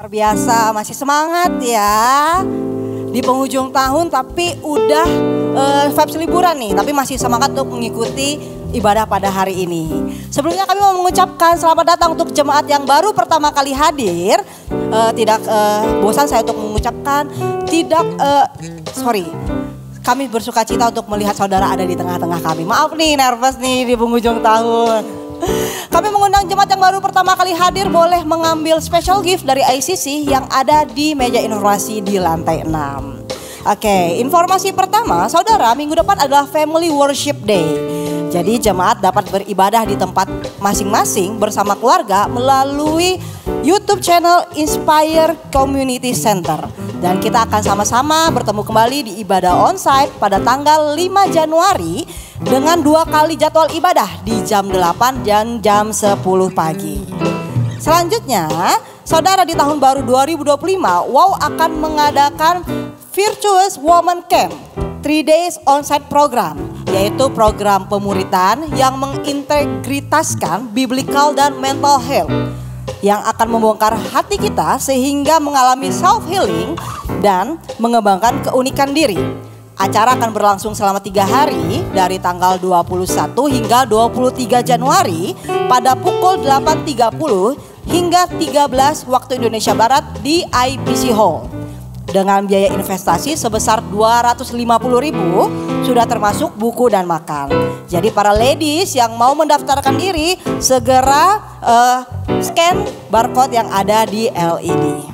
Luar biasa, masih semangat ya. Di penghujung tahun tapi udah vibes liburan nih, tapi masih semangat untuk mengikuti ibadah pada hari ini. Sebelumnya kami mau mengucapkan selamat datang untuk jemaat yang baru pertama kali hadir. Tidak bosan saya untuk mengucapkan kami bersuka cita untuk melihat saudara ada di tengah-tengah kami. Maaf nih, nervous nih di penghujung tahun. Kami mengundang jemaat yang baru pertama kali hadir boleh mengambil special gift dari ICC yang ada di meja informasi di lantai 6. Oke, informasi pertama, saudara, minggu depan adalah Family Worship Day. Jadi jemaat dapat beribadah di tempat masing-masing bersama keluarga melalui YouTube channel Inspire Community Center. Dan kita akan sama-sama bertemu kembali di ibadah onsite pada tanggal 5 Januari dengan 2 kali jadwal ibadah di jam 8 dan jam 10 pagi. Selanjutnya, saudara, di tahun baru 2025, WOW akan mengadakan Virtuous Woman Camp 3 Days Onsite Program, yaitu program pemuritan yang mengintegritaskan biblical dan mental health yang akan membongkar hati kita sehingga mengalami self healing dan mengembangkan keunikan diri. Acara akan berlangsung selama 3 hari dari tanggal 21 hingga 23 Januari pada pukul 8.30 hingga 13 waktu Indonesia Barat di IPC Hall. Dengan biaya investasi sebesar 250.000 sudah termasuk buku dan makan. Jadi para ladies yang mau mendaftarkan diri segera scan barcode yang ada di LED.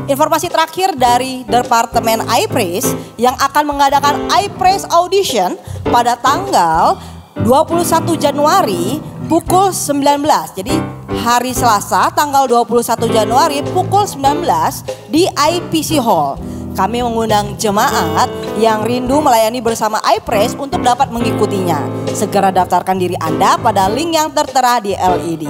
Informasi terakhir dari Departemen iPraise yang akan mengadakan iPraise Audition pada tanggal 21 Januari pukul 19. Jadi hari Selasa tanggal 21 Januari pukul 19 di IPC Hall. Kami mengundang jemaat yang rindu melayani bersama iPraise untuk dapat mengikutinya. Segera daftarkan diri Anda pada link yang tertera di LED.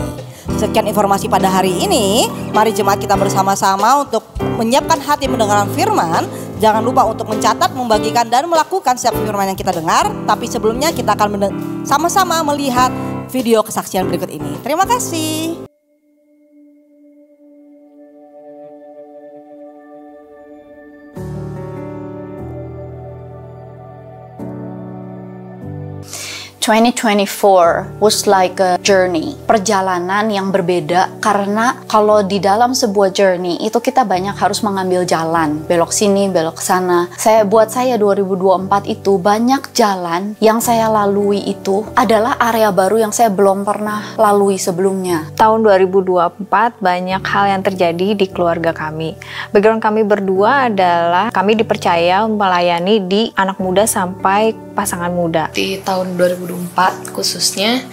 Sekian informasi pada hari ini. Mari jemaat kita bersama-sama untuk menyiapkan hati mendengarkan firman. Jangan lupa untuk mencatat, membagikan dan melakukan setiap firman yang kita dengar. Tapi sebelumnya kita akan sama-sama melihat video kesaksian berikut ini. Terima kasih. ...2024 was like a journey, perjalanan yang berbeda karena kalau di dalam sebuah journey itu kita banyak harus mengambil jalan, belok sini, belok sana. Buat saya 2024 itu banyak jalan yang saya lalui itu adalah area baru yang saya belum pernah lalui sebelumnya. Tahun 2024 banyak hal yang terjadi di keluarga kami. Background kami berdua adalah kami dipercaya melayani di anak muda sampai pasangan muda. Di tahun 2024 khususnya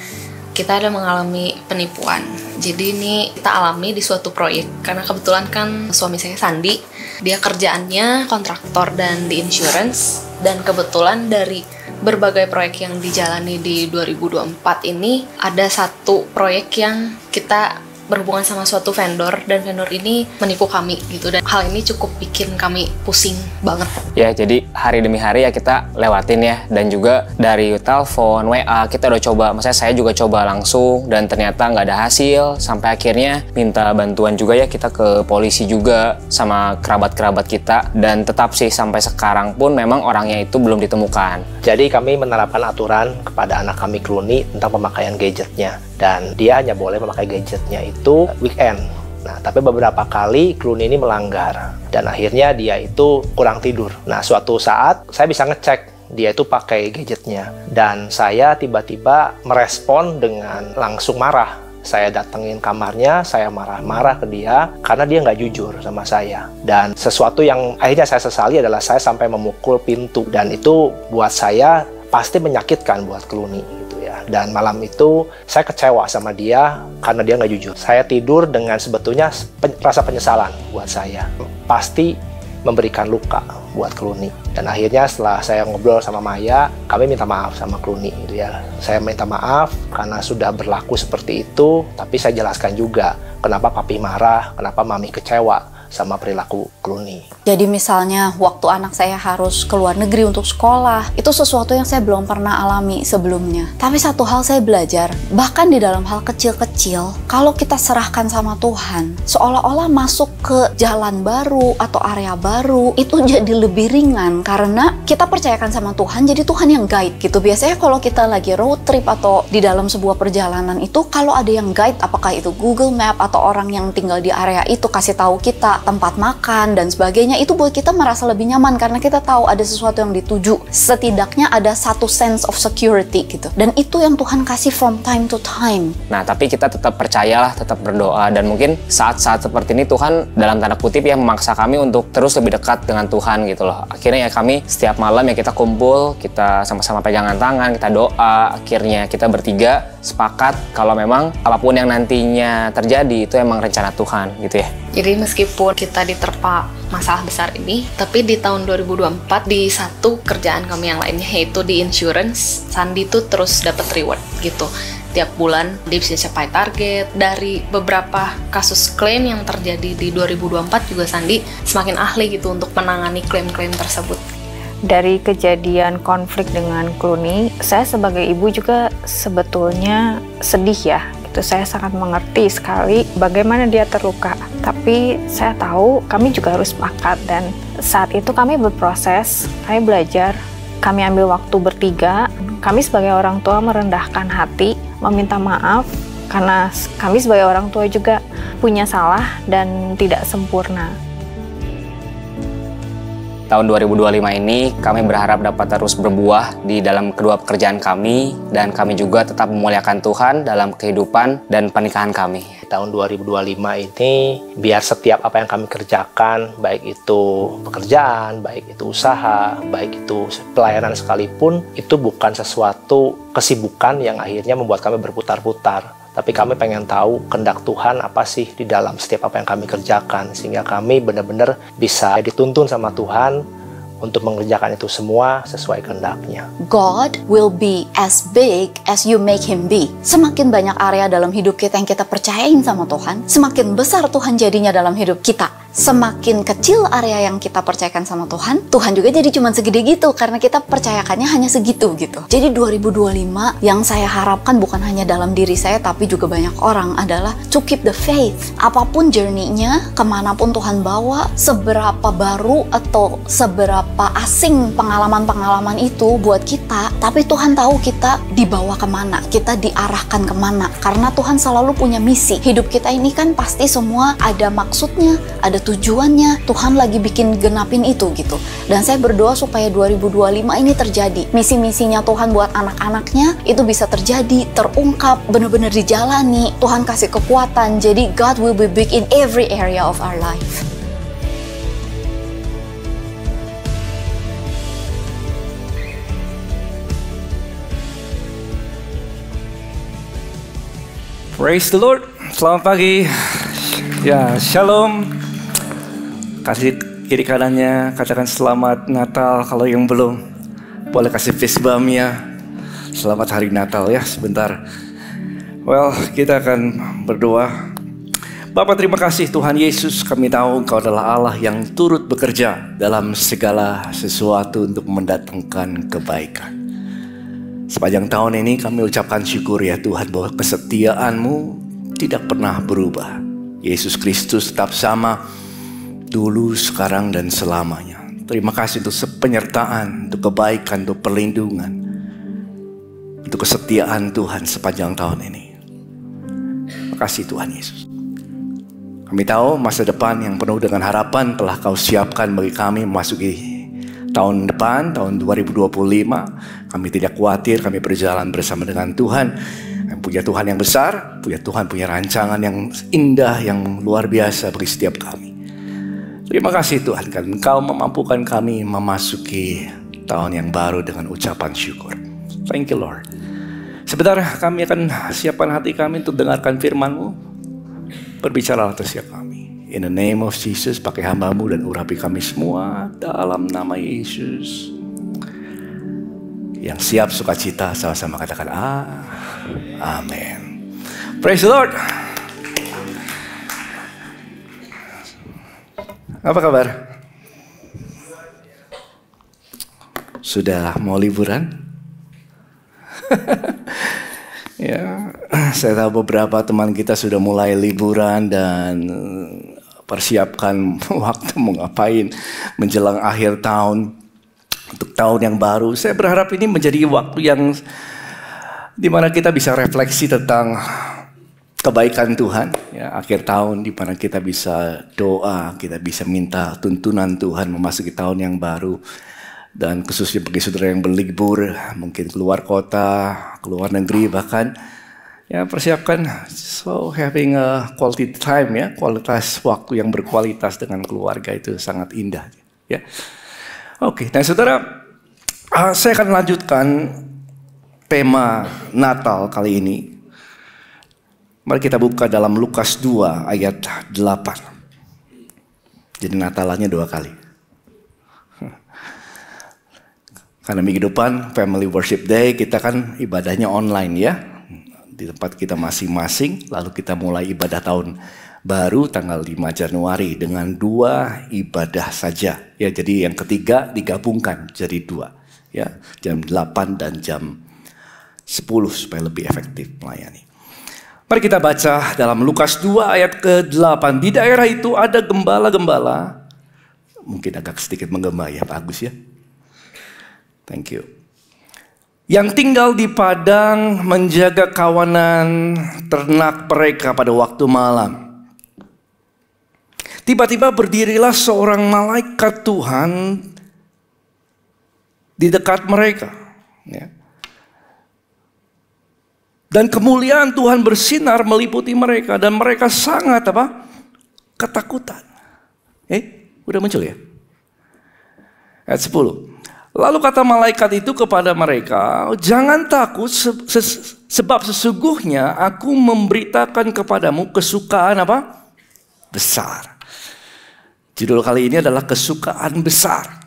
kita ada mengalami penipuan. Jadi ini kita alami di suatu proyek karena kebetulan kan suami saya Sandi, dia kerjaannya kontraktor dan di insurance, dan kebetulan dari berbagai proyek yang dijalani di 2024 ini ada satu proyek yang kita berhubungan sama suatu vendor dan vendor ini menipu kami gitu, dan hal ini cukup bikin kami pusing banget. Ya, jadi hari demi hari ya kita lewatin ya, dan juga dari telepon, WA kita udah coba, maksudnya saya juga coba langsung dan ternyata nggak ada hasil, sampai akhirnya minta bantuan juga ya kita ke polisi juga sama kerabat-kerabat kita, dan tetap sih sampai sekarang pun memang orangnya itu belum ditemukan. Jadi kami menerapkan aturan kepada anak kami Clooney tentang pemakaian gadgetnya, dan dia hanya boleh memakai gadgetnya itu weekend. Nah, tapi beberapa kali Clooney ini melanggar dan akhirnya dia itu kurang tidur. Nah, suatu saat saya bisa ngecek dia itu pakai gadgetnya dan saya tiba-tiba merespon dengan langsung marah. Saya datengin kamarnya, saya marah-marah ke dia karena dia nggak jujur sama saya. Dan sesuatu yang akhirnya saya sesali adalah saya sampai memukul pintu, dan itu buat saya pasti menyakitkan buat Clooney gitu ya. Dan malam itu saya kecewa sama dia karena dia nggak jujur. Saya tidur dengan sebetulnya rasa penyesalan buat saya. Pasti memberikan luka buat Clooney. Dan akhirnya setelah saya ngobrol sama Maya, kami minta maaf sama Clooney gitu ya. Saya minta maaf karena sudah berlaku seperti itu, tapi saya jelaskan juga kenapa papi marah, kenapa mami kecewa. sama perilaku Clooney. Jadi misalnya waktu anak saya harus keluar negeri untuk sekolah, itu sesuatu yang saya belum pernah alami sebelumnya. Tapi satu hal saya belajar, bahkan di dalam hal kecil-kecil, kalau kita serahkan sama Tuhan, seolah-olah masuk ke jalan baru atau area baru, itu jadi lebih ringan karena kita percayakan sama Tuhan, jadi Tuhan yang guide gitu. Biasanya kalau kita lagi road trip atau di dalam sebuah perjalanan itu, kalau ada yang guide, apakah itu Google Map atau orang yang tinggal di area itu kasih tahu kita tempat makan dan sebagainya, itu buat kita merasa lebih nyaman karena kita tahu ada sesuatu yang dituju. Setidaknya ada satu sense of security gitu. Dan itu yang Tuhan kasih from time to time. Nah, tapi kita tetap percayalah, tetap berdoa, dan mungkin saat-saat seperti ini Tuhan dalam tanda kutip ya memaksa kami untuk terus lebih dekat dengan Tuhan gitu loh. Akhirnya ya kami setiap malam ya kita kumpul, kita sama-sama pegangan tangan, kita doa, akhirnya kita bertiga sepakat kalau memang apapun yang nantinya terjadi itu emang rencana Tuhan gitu ya. Jadi meskipun kita diterpa masalah besar ini, tapi di tahun 2024 di satu kerjaan kami yang lainnya yaitu di insurance, Sandi tuh terus dapat reward gitu. Tiap bulan dia bisa capai target. Dari beberapa kasus klaim yang terjadi di 2024 juga Sandi semakin ahli gitu untuk menangani klaim-klaim tersebut. Dari kejadian konflik dengan Clooney, saya sebagai ibu juga sebetulnya sedih ya. Itu saya sangat mengerti sekali bagaimana dia terluka. Tapi saya tahu kami juga harus sepakat, dan saat itu kami berproses, kami belajar, kami ambil waktu bertiga. Kami sebagai orang tua merendahkan hati, meminta maaf karena kami sebagai orang tua juga punya salah dan tidak sempurna. Tahun 2025 ini kami berharap dapat terus berbuah di dalam kedua pekerjaan kami, dan kami juga tetap memuliakan Tuhan dalam kehidupan dan pernikahan kami. Tahun 2025 ini biar setiap apa yang kami kerjakan, baik itu pekerjaan, baik itu usaha, baik itu pelayanan sekalipun, itu bukan sesuatu kesibukan yang akhirnya membuat kami berputar-putar. Tapi kami pengen tahu kehendak Tuhan apa sih di dalam setiap apa yang kami kerjakan, sehingga kami benar-benar bisa dituntun sama Tuhan untuk mengerjakan itu semua sesuai kehendaknya. God will be as big as you make him be. Semakin banyak area dalam hidup kita yang kita percayain sama Tuhan, semakin besar Tuhan jadinya dalam hidup kita. Semakin kecil area yang kita percayakan sama Tuhan, Tuhan juga jadi cuma segede gitu karena kita percayakannya hanya segitu gitu. Jadi 2025 yang saya harapkan bukan hanya dalam diri saya tapi juga banyak orang adalah to keep the faith. Apapun journey-nya, kemanapun Tuhan bawa, seberapa baru atau seberapa asing pengalaman-pengalaman itu buat kita, tapi Tuhan tahu kita dibawa kemana, kita diarahkan kemana, karena Tuhan selalu punya misi. Hidup kita ini kan pasti semua ada maksudnya, ada tujuannya. Tuhan lagi bikin genapin itu gitu. Dan saya berdoa supaya 2025 ini terjadi. Misi-misinya Tuhan buat anak-anaknya itu bisa terjadi, terungkap, benar-benar dijalani. Tuhan kasih kekuatan. Jadi God will be big in every area of our life. Praise the Lord. Selamat pagi. Ya, shalom. Kasih kiri kanannya, katakan selamat Natal. Kalau yang belum, boleh kasih fist bump ya. Selamat hari Natal ya, sebentar. Well, kita akan berdoa. Bapa, terima kasih Tuhan Yesus. Kami tahu Engkau adalah Allah yang turut bekerja dalam segala sesuatu untuk mendatangkan kebaikan. Sepanjang tahun ini kami ucapkan syukur ya Tuhan bahwa kesetiaan-Mu tidak pernah berubah. Yesus Kristus tetap sama dulu, sekarang, dan selamanya. Terima kasih untuk penyertaan, untuk kebaikan, untuk perlindungan, untuk kesetiaan Tuhan sepanjang tahun ini. Terima kasih Tuhan Yesus. Kami tahu masa depan yang penuh dengan harapan telah Kau siapkan bagi kami memasuki tahun depan, tahun 2025. Kami tidak khawatir, kami berjalan bersama dengan Tuhan. Kami punya Tuhan yang besar, punya Tuhan punya rancangan yang indah, yang luar biasa bagi setiap kami. Terima kasih Tuhan, karena Engkau memampukan kami memasuki tahun yang baru dengan ucapan syukur. Thank you Lord. Sebentar kami akan siapkan hati kami untuk dengarkan firman-Mu. Berbicara atas setiap kami. In the name of Jesus, pakai hamba-Mu dan urapi kami semua dalam nama Yesus. Yang siap sukacita sama-sama katakan amin. Praise the Lord. Apa kabar? Sudah mau liburan? Ya, saya tahu beberapa teman kita sudah mulai liburan dan persiapkan waktu mau ngapain menjelang akhir tahun untuk tahun yang baru. Saya berharap ini menjadi waktu yang dimana kita bisa refleksi tentang kebaikan Tuhan, ya, akhir tahun di mana kita bisa doa, kita bisa minta tuntunan Tuhan memasuki tahun yang baru. Dan khususnya bagi saudara yang berlibur, mungkin keluar kota, keluar negeri bahkan, ya persiapkan having a quality time, ya, kualitas waktu yang berkualitas dengan keluarga itu sangat indah, ya. Oke, dan saudara, saya akan lanjutkan tema Natal kali ini. Mari kita buka dalam Lukas 2 ayat 8. Jadi Natalannya 2 kali. Karena minggu depan Family Worship Day kita kan ibadahnya online, ya. Di tempat kita masing-masing. Lalu kita mulai ibadah tahun baru tanggal 5 Januari dengan 2 ibadah saja. Ya, jadi yang ketiga digabungkan jadi 2. Ya, jam 8 dan jam 10 supaya lebih efektif melayani. Mari kita baca dalam Lukas 2 ayat ke-8. Di daerah itu ada gembala-gembala. Mungkin agak sedikit menggema ya Pak Agus, ya. Thank you. Yang tinggal di padang menjaga kawanan ternak mereka pada waktu malam. Tiba-tiba berdirilah seorang malaikat Tuhan di dekat mereka. Ya. Dan kemuliaan Tuhan bersinar meliputi mereka dan mereka sangat ketakutan. Udah muncul ya? Ayat 10. Lalu kata malaikat itu kepada mereka, jangan takut sebab sesungguhnya aku memberitakan kepadamu kesukaan besar. Judul kali ini adalah kesukaan besar.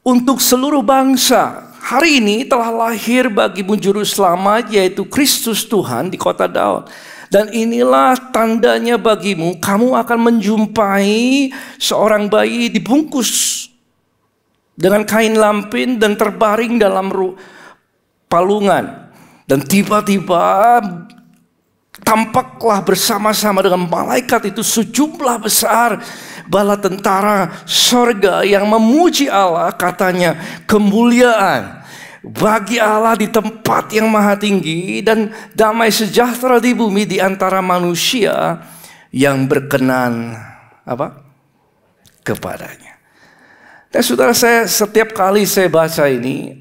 Untuk seluruh bangsa, hari ini telah lahir bagimu juru selamat yaitu Kristus Tuhan di kota Daud. Dan inilah tandanya bagimu, kamu akan menjumpai seorang bayi dibungkus dengan kain lampin dan terbaring dalam palungan. Dan tiba-tiba tampaklah bersama-sama dengan malaikat itu sejumlah besar bala tentara sorga yang memuji Allah, katanya kemuliaan bagi Allah di tempat yang maha tinggi dan damai sejahtera di bumi di antara manusia yang berkenan kepadanya. Dan saudara, saya setiap kali saya baca ini,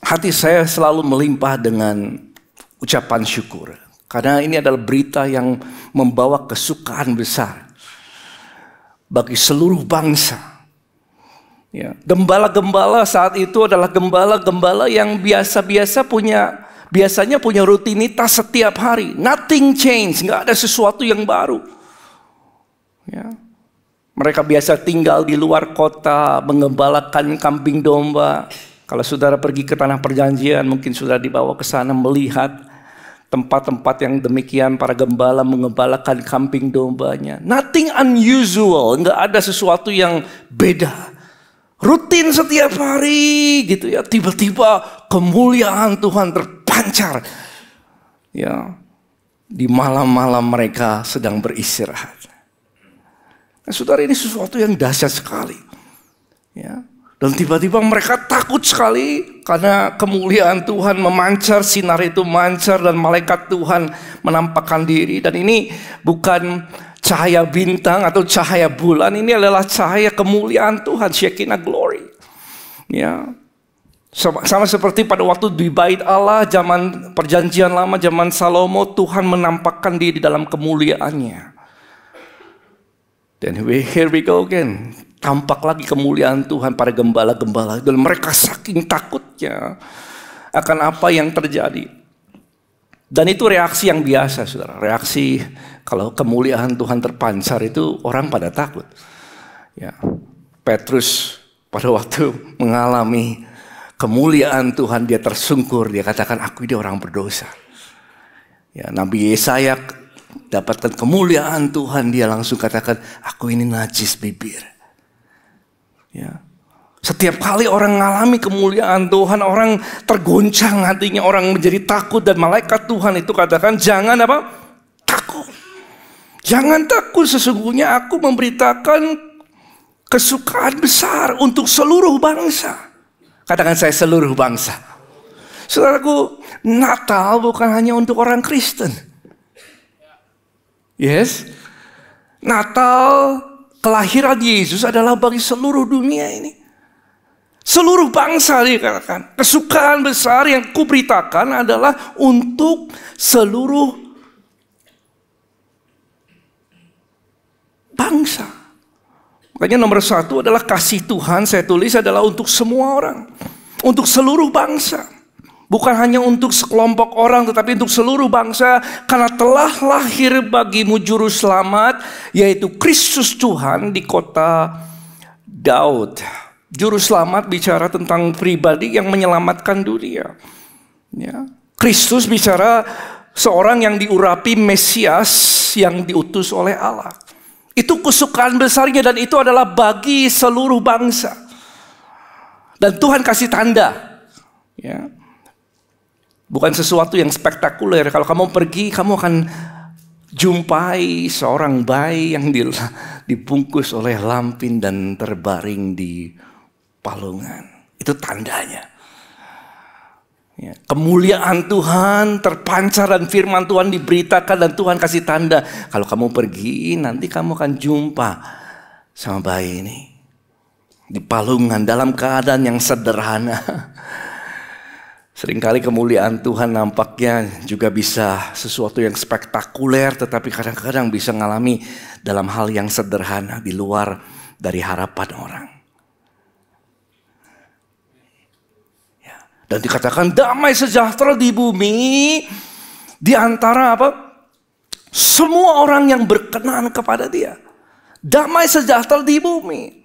hati saya selalu melimpah dengan ucapan syukur. Karena ini adalah berita yang membawa kesukaan besar bagi seluruh bangsa. Ya, gembala-gembala saat itu adalah gembala-gembala yang biasanya punya rutinitas setiap hari. Nothing change, nggak ada sesuatu yang baru. Ya. Mereka biasa tinggal di luar kota, mengembalakan kambing domba. Kalau saudara pergi ke tanah perjanjian, mungkin sudah dibawa ke sana melihat tempat-tempat yang demikian para gembala mengembalakan kambing dombanya. Nothing unusual, nggak ada sesuatu yang beda. Rutin setiap hari gitu ya. Tiba-tiba kemuliaan Tuhan terpancar. Ya, di malam-malam mereka sedang beristirahat. Nah, saudara, ini sesuatu yang dahsyat sekali. Ya. Dan tiba-tiba mereka takut sekali karena kemuliaan Tuhan memancar, sinar itu mancar dan malaikat Tuhan menampakkan diri. Dan ini bukan cahaya bintang atau cahaya bulan, ini adalah cahaya kemuliaan Tuhan, Shekinah glory. Ya. Sama seperti pada waktu di Bait Allah zaman perjanjian lama, zaman Salomo, Tuhan menampakkan diri dalam kemuliaannya. Dan here we go again. Tampak lagi kemuliaan Tuhan pada gembala-gembala. Dan mereka saking takutnya akan apa yang terjadi. Dan itu reaksi yang biasa, saudara. Reaksi kalau kemuliaan Tuhan terpancar itu orang pada takut. Ya, Petrus pada waktu mengalami kemuliaan Tuhan, dia tersungkur. Dia katakan, aku ini orang berdosa. Ya, Nabi Yesaya dapatkan kemuliaan Tuhan, dia langsung katakan, aku ini najis bibir. Ya. Setiap kali orang mengalami kemuliaan Tuhan, orang tergoncang hatinya, orang menjadi takut, dan malaikat Tuhan itu katakan, jangan apa? Takut. Jangan takut, sesungguhnya aku memberitakan kesukaan besar untuk seluruh bangsa. Katakan saya seluruh bangsa. Saudaraku, Natal bukan hanya untuk orang Kristen. Yes. Natal, kelahiran Yesus adalah bagi seluruh dunia ini. Seluruh bangsa dikatakan. Kesukaan besar yang kuberitakan adalah untuk seluruh bangsa. Makanya nomor 1 adalah kasih Tuhan, saya tulis adalah untuk semua orang. Untuk seluruh bangsa. Bukan hanya untuk sekelompok orang, tetapi untuk seluruh bangsa. Karena telah lahir bagimu juru selamat, yaitu Kristus Tuhan di kota Daud. Juru selamat bicara tentang pribadi yang menyelamatkan dunia. Ya. Kristus bicara seorang yang diurapi Mesias yang diutus oleh Allah. Itu kesukaan besarnya, dan itu adalah bagi seluruh bangsa. Dan Tuhan kasih tanda. Ya. Bukan sesuatu yang spektakuler. Kalau kamu pergi, kamu akan jumpai seorang bayi yang dibungkus oleh lampin dan terbaring di palungan. Itu tandanya. Ya, kemuliaan Tuhan terpancar dan firman Tuhan diberitakan, dan Tuhan kasih tanda. Kalau kamu pergi, nanti kamu akan jumpa sama bayi ini di palungan dalam keadaan yang sederhana. Seringkali kemuliaan Tuhan nampaknya juga bisa sesuatu yang spektakuler, tetapi kadang-kadang bisa mengalami dalam hal yang sederhana di luar dari harapan orang. Dan dikatakan damai sejahtera di bumi di antara apa? Semua orang yang berkenan kepada Dia. Damai sejahtera di bumi.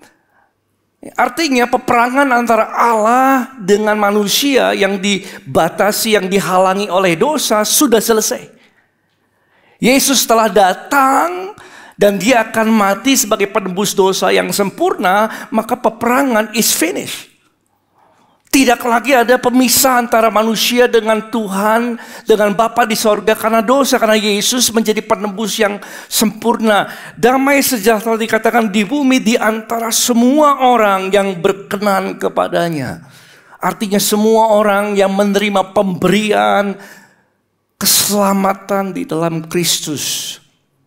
Artinya peperangan antara Allah dengan manusia yang dibatasi, yang dihalangi oleh dosa sudah selesai. Yesus telah datang dan Dia akan mati sebagai penebus dosa yang sempurna, maka peperangan is finished. Tidak lagi ada pemisah antara manusia dengan Tuhan, dengan Bapa di sorga karena dosa, karena Yesus menjadi penebus yang sempurna. Damai sejahtera dikatakan di bumi di antara semua orang yang berkenan kepadanya. Artinya semua orang yang menerima pemberian keselamatan di dalam Kristus,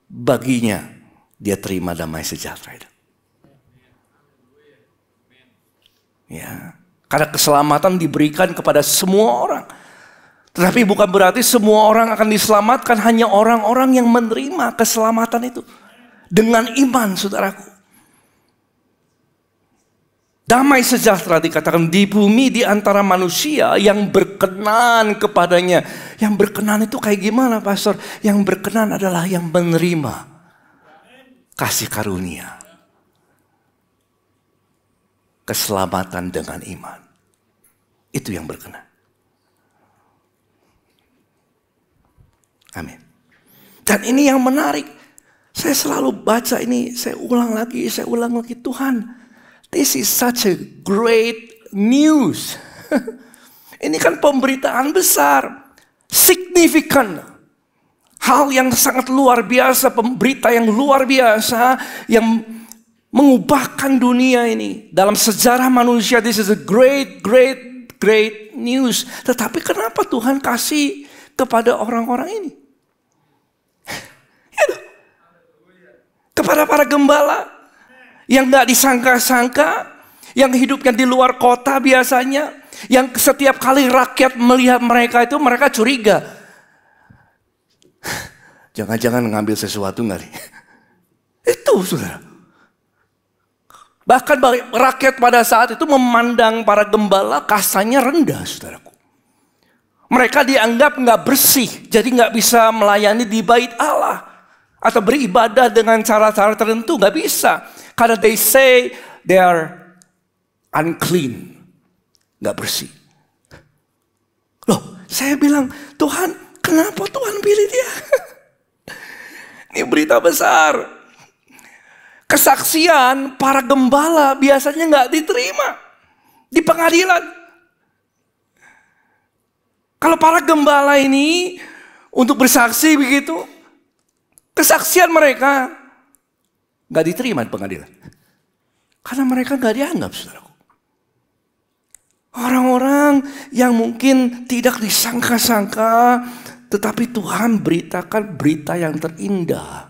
baginya dia terima damai sejahtera itu. Ya. Karena keselamatan diberikan kepada semua orang. Tetapi bukan berarti semua orang akan diselamatkan. Hanya orang-orang yang menerima keselamatan itu. Dengan iman, saudaraku. Damai sejahtera dikatakan di bumi di antara manusia yang berkenan kepadanya. Yang berkenan itu kayak gimana, Pastor? Yang berkenan adalah yang menerima kasih karunia. Keselamatan dengan iman. Itu yang berkenan. Amin. Dan ini yang menarik. Saya selalu baca ini, saya ulang lagi. Tuhan, this is such a great news. Ini kan pemberitaan besar. Signifikan. Hal yang sangat luar biasa. Pemberita yang luar biasa. Yang mengubahkan dunia ini. Dalam sejarah manusia, this is a great news. Tetapi kenapa Tuhan kasih kepada orang-orang ini? Kepada para gembala yang gak disangka-sangka, yang hidupnya di luar kota biasanya, yang setiap kali rakyat melihat mereka itu mereka curiga. Jangan-jangan ngambil sesuatu gak nih? Itu saudara. Bahkan rakyat pada saat itu memandang para gembala kastanya rendah, saudaraku. Mereka dianggap nggak bersih, jadi nggak bisa melayani di bait Allah atau beribadah dengan cara-cara tertentu, nggak bisa. Karena they say they are unclean, nggak bersih. Loh, saya bilang, Tuhan, kenapa Tuhan pilih dia? Ini berita besar. Kesaksian para gembala biasanya nggak diterima di pengadilan. Kalau para gembala ini untuk bersaksi begitu, kesaksian mereka nggak diterima di pengadilan. Karena mereka nggak dianggap, saudaraku. Orang-orang yang mungkin tidak disangka-sangka, tetapi Tuhan beritakan berita yang terindah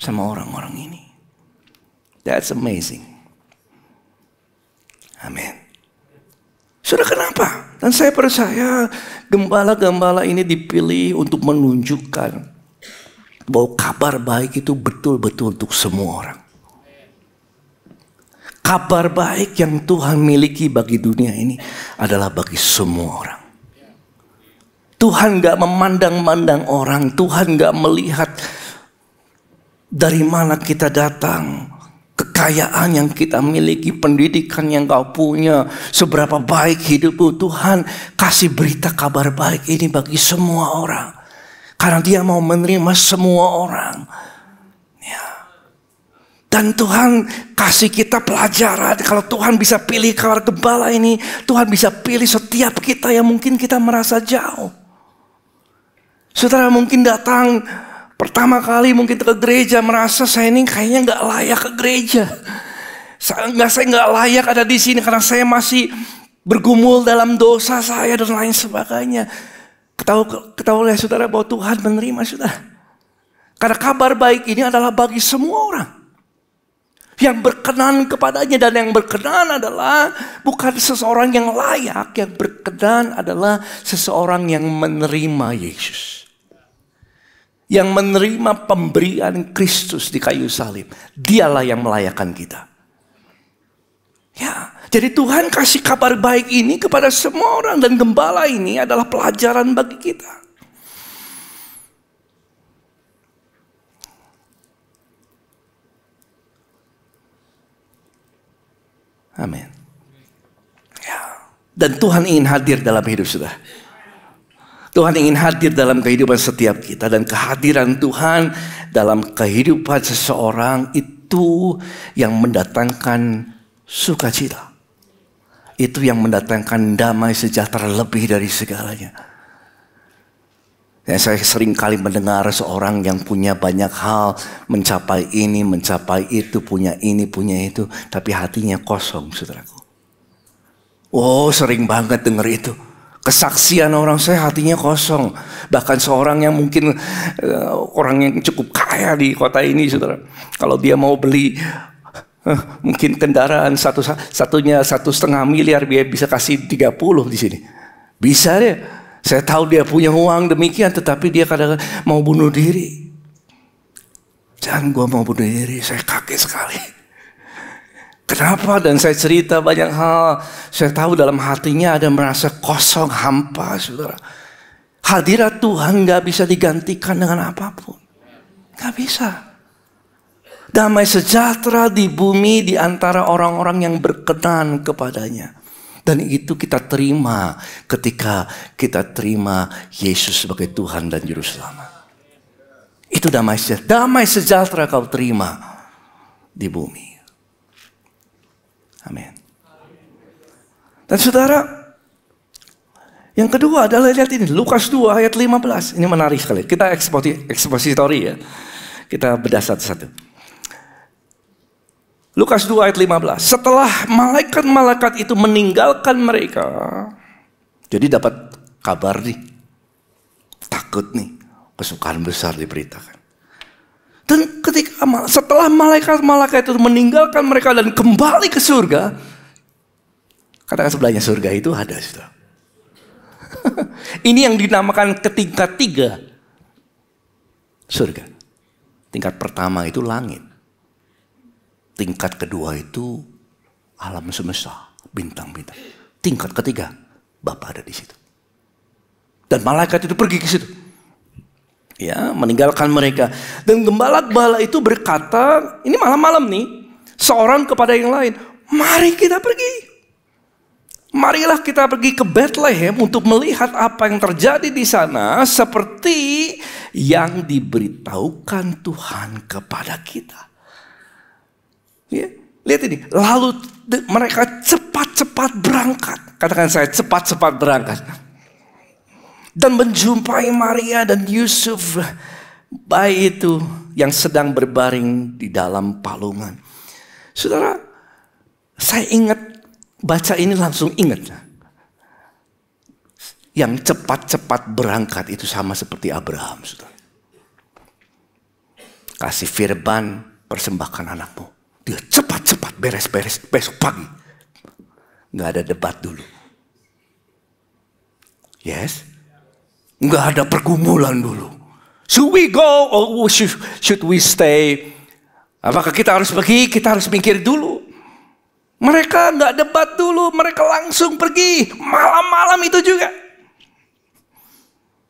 sama orang-orang ini. That's amazing. Amin. Sudah kenapa? Dan saya percaya gembala-gembala ini dipilih untuk menunjukkan bahwa kabar baik itu betul-betul untuk semua orang. Kabar baik yang Tuhan miliki bagi dunia ini adalah bagi semua orang. Tuhan gak memandang-mandang orang. Tuhan gak melihat dari mana kita datang, kekayaan yang kita miliki, pendidikan yang kau punya, seberapa baik hidupmu. Tuhan kasih berita kabar baik ini bagi semua orang. Karena Dia mau menerima semua orang. Dan Tuhan kasih kita pelajaran. Kalau Tuhan bisa pilih kabar gembala ini, Tuhan bisa pilih setiap kita yang mungkin kita merasa jauh. Saudara mungkin datang pertama kali mungkin ke gereja, merasa saya ini kayaknya gak layak ke gereja. Saya gak layak ada di sini karena saya masih bergumul dalam dosa saya dan lain sebagainya. Ketahuilah saudara bahwa Tuhan menerima saudara. Karena kabar baik ini adalah bagi semua orang yang berkenan kepadanya, dan yang berkenan adalah bukan seseorang yang layak, yang berkenan adalah seseorang yang menerima Yesus, yang menerima pemberian Kristus di kayu salib. Dialah yang melayakkan kita. Ya, jadi Tuhan kasih kabar baik ini kepada semua orang, dan gembala ini adalah pelajaran bagi kita. Amin. Ya. Dan Tuhan ingin hadir dalam hidup saudara. Tuhan ingin hadir dalam kehidupan setiap kita. Dan kehadiran Tuhan dalam kehidupan seseorang itu yang mendatangkan sukacita. Itu yang mendatangkan damai sejahtera lebih dari segalanya. Dan saya sering kali mendengar seorang yang punya banyak hal, mencapai ini, mencapai itu, punya ini, punya itu, tapi hatinya kosong, saudaraku. Oh, sering banget dengar itu. Kesaksian orang, saya hatinya kosong. Bahkan seorang yang mungkin orang yang cukup kaya di kota ini, saudara. Kalau dia mau beli mungkin kendaraan satunya 1,5 miliar, dia bisa kasih 30 di sini. Bisa deh. Saya tahu dia punya uang demikian, tetapi dia kadang-kadang mau bunuh diri. Jangan gua mau bunuh diri, saya kaget sekali. Kenapa? Dan saya cerita banyak hal. Saya tahu dalam hatinya ada merasa kosong, hampa, saudara. Hadirat Tuhan gak bisa digantikan dengan apapun. Gak bisa. Damai sejahtera di bumi di antara orang-orang yang berkenan kepadanya. Dan itu kita terima ketika kita terima Yesus sebagai Tuhan dan Juru Selamat. Itu damai sejahtera. Damai sejahtera kau terima di bumi. Amin. Dan saudara, yang kedua adalah lihat ini. Lukas 2 ayat 15. Ini menarik sekali. Kita ekspositori ya. Kita bedah satu-satu. Lukas 2 ayat 15. Setelah malaikat-malaikat itu meninggalkan mereka. Jadi dapat kabar nih. Takut nih. Kesukaan besar diberitakan. Dan ketika setelah malaikat-malaikat itu meninggalkan mereka dan kembali ke surga. Katakan sebelahnya, surga itu ada. Ini yang dinamakan ketingkat 3. Surga. Tingkat pertama itu langit. Tingkat kedua itu alam semesta, bintang-bintang. Tingkat ketiga, Bapa ada di situ. Dan malaikat itu pergi ke situ. Ya, meninggalkan mereka. Dan gembala-gembala itu berkata, ini malam-malam nih, seorang kepada yang lain, mari kita pergi. Marilah kita pergi ke Bethlehem untuk melihat apa yang terjadi di sana seperti yang diberitahukan Tuhan kepada kita. Ya, lihat ini. Lalu mereka cepat-cepat berangkat. Katakan saya, cepat-cepat berangkat. Dan menjumpai Maria dan Yusuf, bayi itu yang sedang berbaring di dalam palungan. Saudara, saya ingat, baca ini langsung ingat. Yang cepat-cepat berangkat itu sama seperti Abraham, saudara. Kasih firman, persembahkan anakmu. Dia cepat-cepat beres-beres besok pagi. Nggak ada debat dulu. Yes? Nggak ada pergumulan dulu. Should we go or should we stay? Apakah kita harus pergi? Kita harus mikir dulu. Mereka nggak debat dulu. Mereka langsung pergi. Malam-malam itu juga.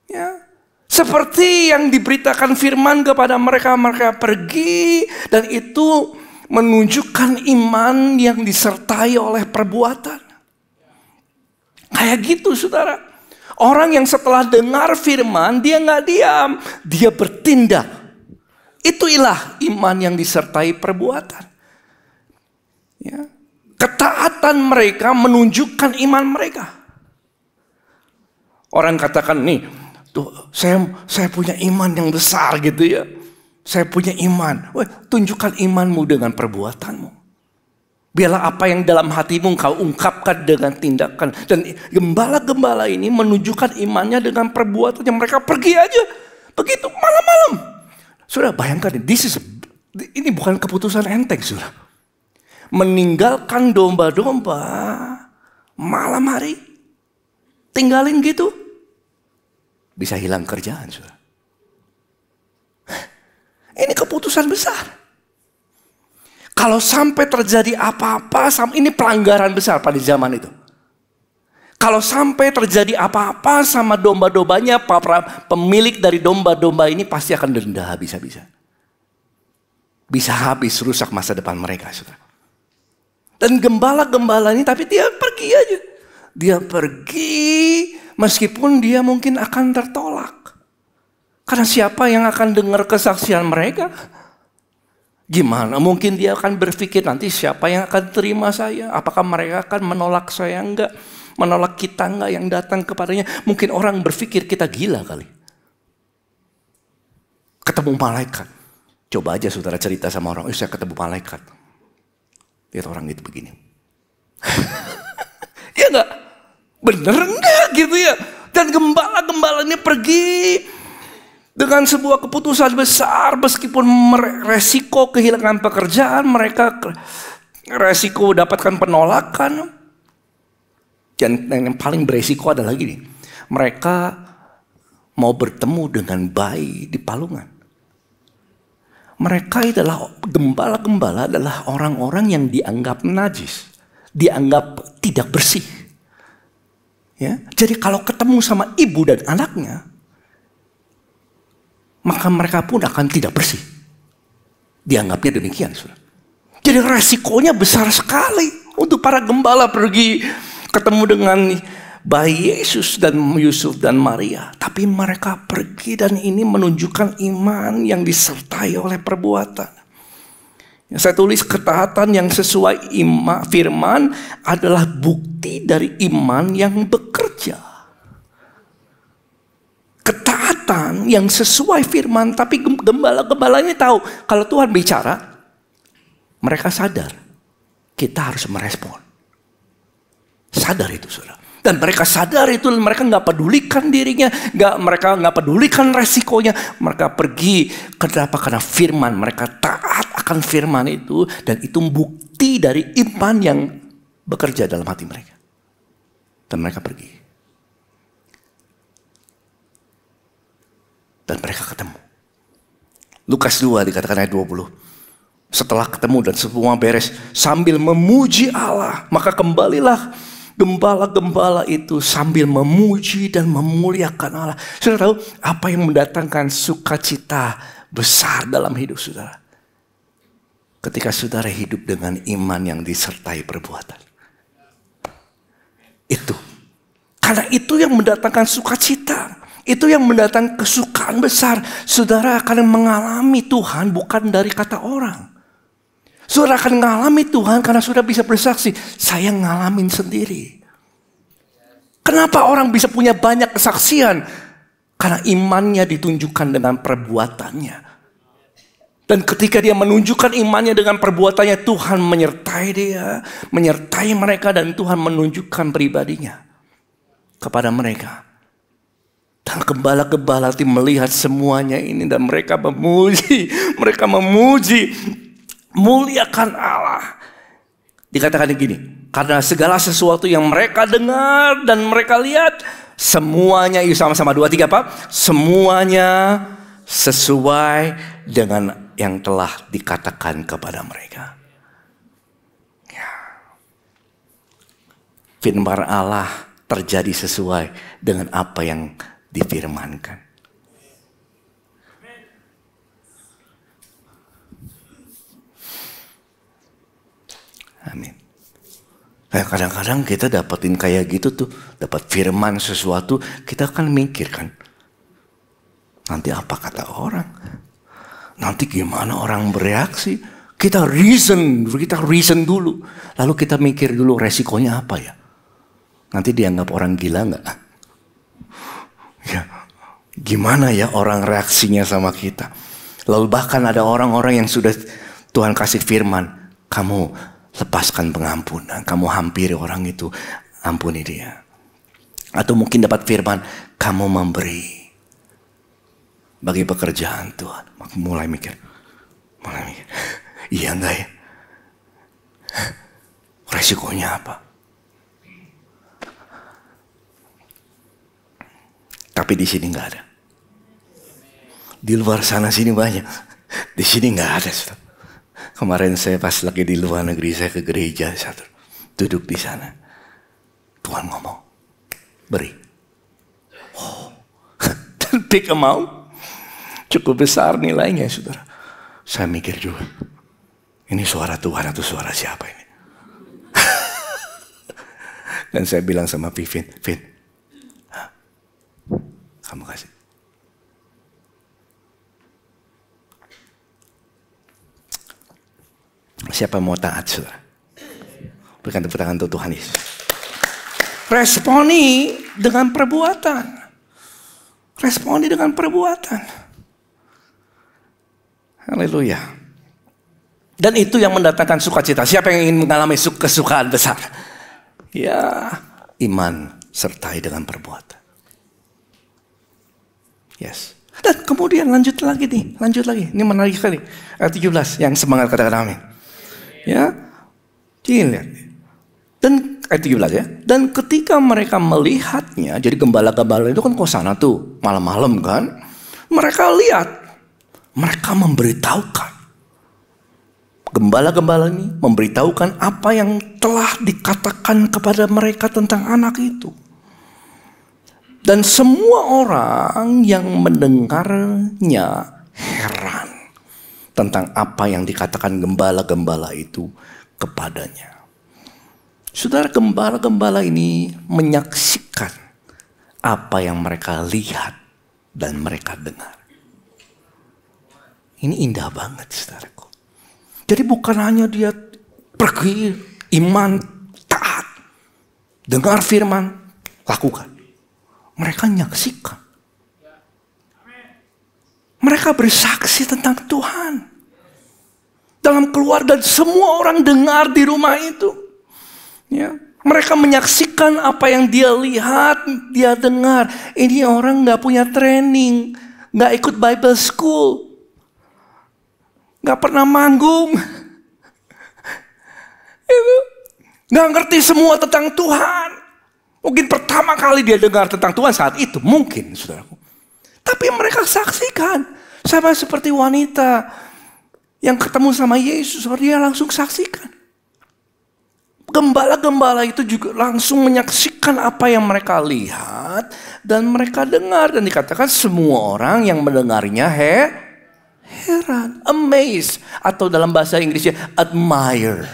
Ya. Seperti yang diberitakan firman kepada mereka. Mereka pergi. Dan itu menunjukkan iman yang disertai oleh perbuatan. Kayak gitu, saudara. Orang yang setelah dengar firman, dia nggak diam, dia bertindak. Itulah iman yang disertai perbuatan. Ya. Ketaatan mereka menunjukkan iman mereka. Orang katakan nih, tuh saya punya iman yang besar gitu ya. Saya punya iman. Wah, tunjukkan imanmu dengan perbuatanmu. Biarlah apa yang dalam hatimu kau ungkapkan dengan tindakan. Dan gembala-gembala ini menunjukkan imannya dengan perbuatannya. Mereka pergi aja. Begitu malam-malam. Sudah bayangkan, ini bukan keputusan enteng, sudah. Meninggalkan domba-domba malam hari. Tinggalin gitu. Bisa hilang kerjaan, sudah. Ini keputusan besar. Kalau sampai terjadi apa-apa, ini pelanggaran besar pada zaman itu. Kalau sampai terjadi apa-apa sama domba-dombanya, pemilik dari domba-domba ini pasti akan denda habis-habisan. Bisa habis, rusak masa depan mereka, saudara. Dan gembala-gembala ini, tapi dia pergi aja. Dia pergi, meskipun dia mungkin akan tertolak. Karena siapa yang akan dengar kesaksian mereka? Gimana? Mungkin dia akan berpikir nanti siapa yang akan terima saya? Apakah mereka akan menolak saya enggak? Menolak kita enggak yang datang kepadanya? Mungkin orang berpikir kita gila kali. Ketemu malaikat. Coba aja saudara cerita sama orang, saya ketemu malaikat. Lihat orang itu begini. Ya enggak? Bener enggak gitu ya? Dan gembala-gembalanya pergi dengan sebuah keputusan besar, meskipun resiko kehilangan pekerjaan, mereka resiko dapatkan penolakan. Dan yang paling beresiko adalah gini, mereka mau bertemu dengan bayi di palungan. Mereka adalah gembala-gembala adalah orang-orang yang dianggap najis, dianggap tidak bersih. Ya, jadi kalau ketemu sama ibu dan anaknya, maka mereka pun akan tidak bersih. Dianggapnya demikian, saudara. Jadi resikonya besar sekali untuk para gembala pergi ketemu dengan bayi Yesus dan Yusuf dan Maria. Tapi mereka pergi dan ini menunjukkan iman yang disertai oleh perbuatan. Yang saya tulis, ketaatan yang sesuai firman adalah bukti dari iman yang bekerja. Ketaatan yang sesuai firman, tapi gembala-gembala ini tahu kalau Tuhan bicara, mereka sadar kita harus merespon. Sadar itu, saudara. Dan mereka sadar itu, mereka nggak pedulikan dirinya, mereka nggak pedulikan resikonya. Mereka pergi, kenapa? Karena firman, mereka taat akan firman itu, dan itu bukti dari iman yang bekerja dalam hati mereka. Dan mereka pergi. Dan mereka ketemu. Lukas 2 dikatakan ayat 20. Setelah ketemu dan semua beres, sambil memuji Allah, maka kembalilah gembala-gembala itu sambil memuji dan memuliakan Allah. Saudara tahu apa yang mendatangkan sukacita besar dalam hidup saudara? Ketika saudara hidup dengan iman yang disertai perbuatan. itu. Karena itu yang mendatangkan sukacita. Itu yang mendatangkan kesukaan besar. Saudara akan mengalami Tuhan bukan dari kata orang. Saudara akan mengalami Tuhan karena saudara bisa bersaksi. Saya ngalamin sendiri. Kenapa orang bisa punya banyak kesaksian? Karena imannya ditunjukkan dengan perbuatannya. Dan ketika dia menunjukkan imannya dengan perbuatannya, Tuhan menyertai dia, menyertai mereka, dan Tuhan menunjukkan pribadinya kepada mereka. Dan gembala-gembala tim melihat semuanya ini dan mereka memuji, muliakan Allah. Dikatakan begini, karena segala sesuatu yang mereka dengar dan mereka lihat, semuanya, yuk sama-sama 2, 3 apa? Semuanya sesuai dengan yang telah dikatakan kepada mereka. Ya. Firman Allah terjadi sesuai dengan apa yang difirmankan. Amin. Nah, kadang-kadang kita dapetin kayak gitu tuh, dapat firman sesuatu, kita akan mikir kan, nanti apa kata orang, nanti gimana orang bereaksi. Kita reason dulu, lalu kita mikir dulu resikonya apa ya. Nanti dianggap orang gila nggak? Ya, gimana ya orang reaksinya sama kita? Lalu bahkan ada orang-orang yang sudah Tuhan kasih firman, kamu lepaskan pengampunan, kamu hampiri orang itu, ampuni dia. Atau mungkin dapat firman, kamu memberi bagi pekerjaan Tuhan. Mulai mikir, iya enggak ya? Resikonya apa? Tapi di sini nggak ada. Di luar sana sini banyak. Di sini nggak ada. Saudara. Kemarin saya pas lagi di luar negeri, saya ke gereja, saudara. Duduk di sana. Tuhan ngomong, beri. Oh, dan big amount, cukup besar nilainya, saudara. Saya mikir juga, ini suara Tuhan atau suara siapa ini? Dan saya bilang sama Vin, kamu kasih. Siapa mau taat, saudara? Berikan tepuk tangan untuk Tuhan Yesus. Responi dengan perbuatan. Responi dengan perbuatan. Haleluya. Dan itu yang mendatangkan sukacita. Siapa yang ingin mengalami kesukaan besar? Ya, iman sertai dengan perbuatan. Yes. Dan kemudian lanjut lagi. Ini menarik sekali. Ayat 17 yang semangat katakan amin. Ya. Lihat. Dan ayat 17 ya. Dan ketika mereka melihatnya, jadi gembala-gembala itu kan ke sana tuh malam-malam kan. Mereka lihat. Mereka memberitahukan. Gembala-gembala ini memberitahukan apa yang telah dikatakan kepada mereka tentang anak itu. Dan semua orang yang mendengarnya heran tentang apa yang dikatakan gembala-gembala itu kepadanya. Saudara, gembala-gembala ini menyaksikan apa yang mereka lihat dan mereka dengar. Ini indah banget, saudaraku. Jadi bukan hanya dia pergi, iman, taat, dengar firman, lakukan. Mereka menyaksikan. Mereka bersaksi tentang Tuhan. Dalam keluarga semua orang dengar di rumah itu. Ya, mereka menyaksikan apa yang dia lihat, dia dengar. Ini orang gak punya training, gak ikut Bible school, gak pernah manggung, gak ngerti semua tentang Tuhan. Mungkin pertama kali dia dengar tentang Tuhan saat itu, mungkin saudaraku. Tapi mereka saksikan, sama seperti wanita yang ketemu sama Yesus, dia langsung saksikan. Gembala-gembala itu juga langsung menyaksikan apa yang mereka lihat dan mereka dengar. Dan dikatakan semua orang yang mendengarnya heran, amazed. Atau dalam bahasa Inggrisnya admire.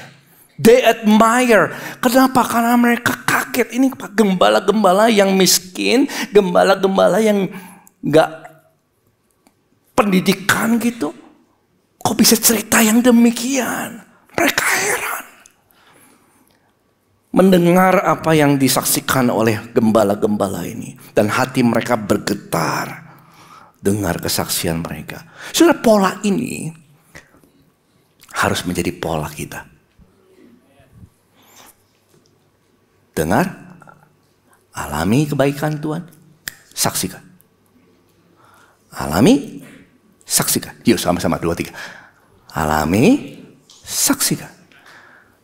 They admire. Kenapa? Karena mereka kaget. kaget. Ini gembala-gembala yang miskin, gembala-gembala yang gak pendidikan gitu. Kok bisa cerita yang demikian? Mereka heran. Mendengar apa yang disaksikan oleh gembala-gembala ini. Dan hati mereka bergetar. Dengar kesaksian mereka. Saudara, pola ini harus menjadi pola kita. Dengar, alami kebaikan Tuhan, saksikan. Alami, saksikan. Yuk sama-sama 2, 3. Alami, saksikan.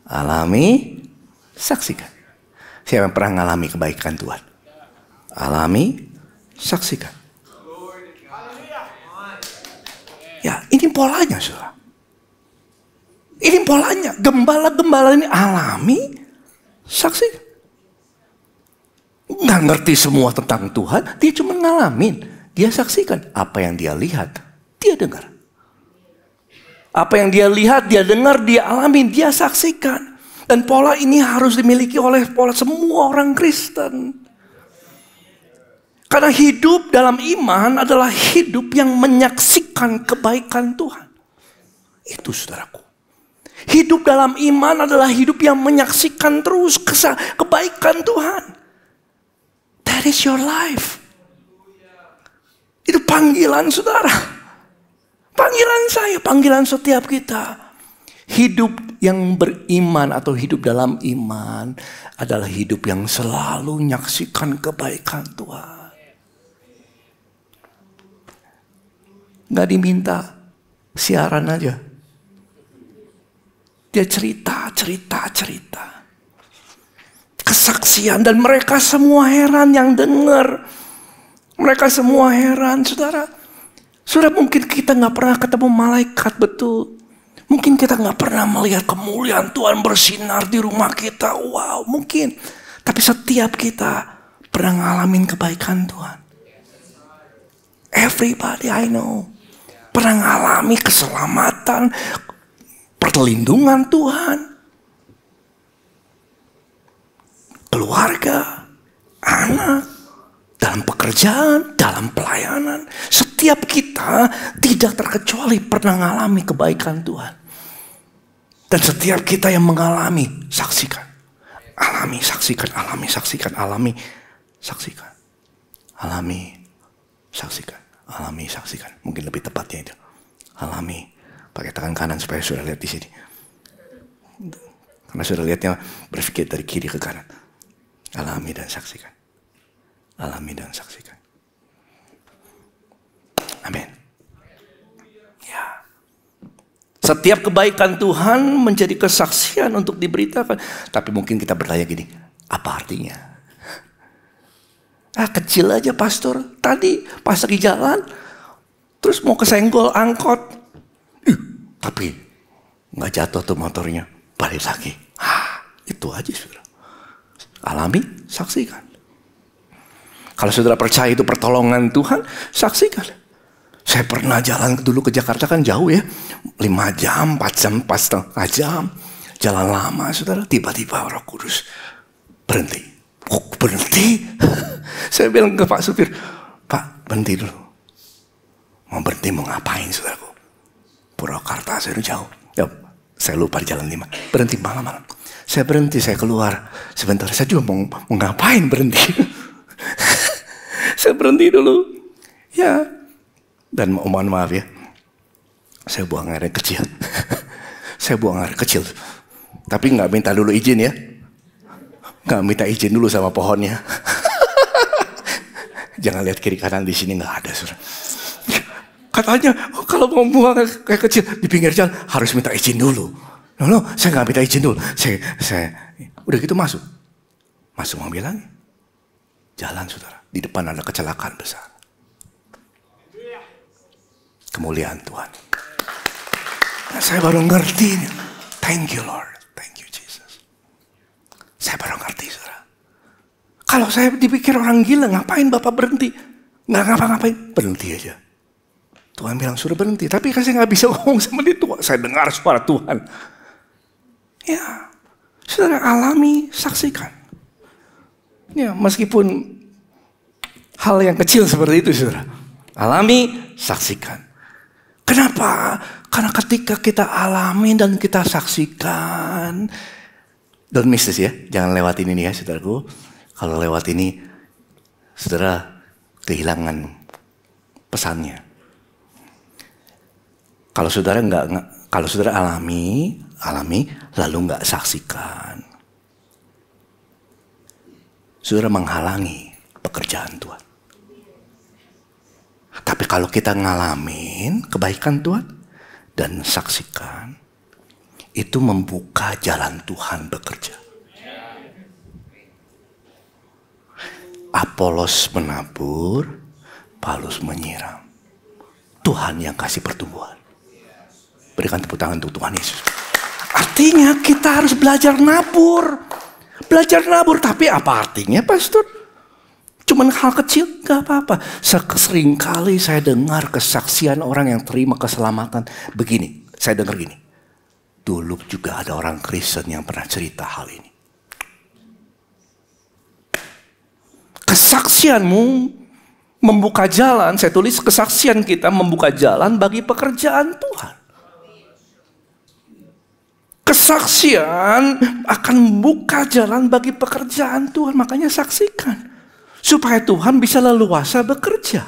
Alami, saksikan. Siapa yang pernah mengalami kebaikan Tuhan? Alami, saksikan. Ya, ini polanya, saudara. Ini polanya. Gembala-gembala ini alami, saksikan. Nggak ngerti semua tentang Tuhan, dia cuma ngalamin. Dia saksikan. Apa yang dia lihat, dia dengar. Apa yang dia lihat, dia dengar, dia alamin, dia saksikan. Dan pola ini harus dimiliki oleh semua orang Kristen. Karena hidup dalam iman adalah hidup yang menyaksikan kebaikan Tuhan. Itu saudaraku. Hidup dalam iman adalah hidup yang menyaksikan terus kebaikan Tuhan. That is your life. Itu panggilan saudara. Panggilan saya, panggilan setiap kita. Hidup yang beriman atau hidup dalam iman adalah hidup yang selalu menyaksikan kebaikan Tuhan. Gak diminta, siaran aja. Dia cerita. Kesaksian, dan mereka semua heran yang dengar. Mereka semua heran, saudara. Saudara, mungkin kita gak pernah ketemu malaikat, betul. Mungkin kita gak pernah melihat kemuliaan Tuhan bersinar di rumah kita. Wow, mungkin. Tapi setiap kita pernah ngalamin kebaikan Tuhan. Everybody I know pernah ngalami keselamatan, perlindungan Tuhan, keluarga, anak, dalam pekerjaan, dalam pelayanan. Setiap kita tidak terkecuali pernah ngalami kebaikan Tuhan. Dan setiap kita yang mengalami, saksikan. Alami, saksikan, alami, saksikan, alami, saksikan. Alami, saksikan. Alami, saksikan. Mungkin lebih tepatnya itu. Alami. Pakai tangan kanan supaya sudah lihat di sini. Karena sudah lihatnya berpikir dari kiri ke kanan. Alami dan saksikan. Alami dan saksikan. Amin. Ya. Setiap kebaikan Tuhan menjadi kesaksian untuk diberitakan. Tapi mungkin kita bertanya gini, apa artinya? Kecil aja pastor. Tadi pas lagi jalan, terus mau kesenggol angkot. Tapi nggak jatuh tuh motornya. Balik lagi. Itu aja saudara. Alami, saksikan. Kalau saudara percaya itu pertolongan Tuhan, saksikan. Saya pernah jalan dulu ke Jakarta, kan jauh ya. 5 jam, 4 jam, 4,5 jam. Jalan lama saudara. Tiba-tiba Roh Kudus berhenti. Berhenti? Saya bilang ke Pak supir, Pak berhenti dulu. Mau berhenti mau ngapain saudaraku? Purwakarta saya udah jauh. Ya, saya lupa di jalan 5. Berhenti malam-malam. Saya berhenti, saya keluar. Sebentar, saya juga mau ngapain berhenti. Saya berhenti dulu. Ya. Dan mohon maaf ya. Saya buang air kecil. Saya buang air kecil. Tapi nggak minta dulu izin ya. Nggak minta izin dulu sama pohonnya. Jangan lihat kiri kanan, di sini nggak ada saudara. Katanya kalau mau buang kayak kecil di pinggir jalan harus minta izin dulu. No, saya nggak minta izin dulu. Saya udah gitu masuk mobil lagi. Jalan saudara, di depan ada kecelakaan besar. Kemuliaan Tuhan. Nah, saya baru ngerti. Thank you Lord, thank you Jesus. Saya baru ngerti saudara. Kalau saya dipikir orang gila, ngapain Bapak berhenti? Nggak ngapa-ngapain, berhenti aja. Tuhan bilang suruh berhenti, tapi kan saya nggak bisa ngomong sama dia. Saya dengar suara Tuhan. Ya, saudara alami, saksikan. Ya, meskipun hal yang kecil seperti itu, saudara. Alami, saksikan. Kenapa? Karena ketika kita alami dan kita saksikan, don't miss this ya, jangan lewatin ini ya saudaraku. Kalau lewat ini, saudara kehilangan pesannya. Kalau saudara kalau saudara alami lalu nggak saksikan, saudara menghalangi pekerjaan Tuhan. Tapi kalau kita ngalamin kebaikan Tuhan dan saksikan, itu membuka jalan Tuhan bekerja. Apolos menabur, Paulus menyiram. Tuhan yang kasih pertumbuhan. Berikan tepuk tangan untuk Tuhan Yesus. Artinya kita harus belajar nabur. Belajar nabur, tapi apa artinya, Pastor? Cuman hal kecil, gak apa-apa. Sering kali saya dengar kesaksian orang yang terima keselamatan. Begini, saya dengar gini. Dulu juga ada orang Kristen yang pernah cerita hal ini. Kesaksianmu membuka jalan, saya tulis kesaksian kita membuka jalan bagi pekerjaan Tuhan. Kesaksian akan membuka jalan bagi pekerjaan Tuhan, makanya saksikan. Supaya Tuhan bisa leluasa bekerja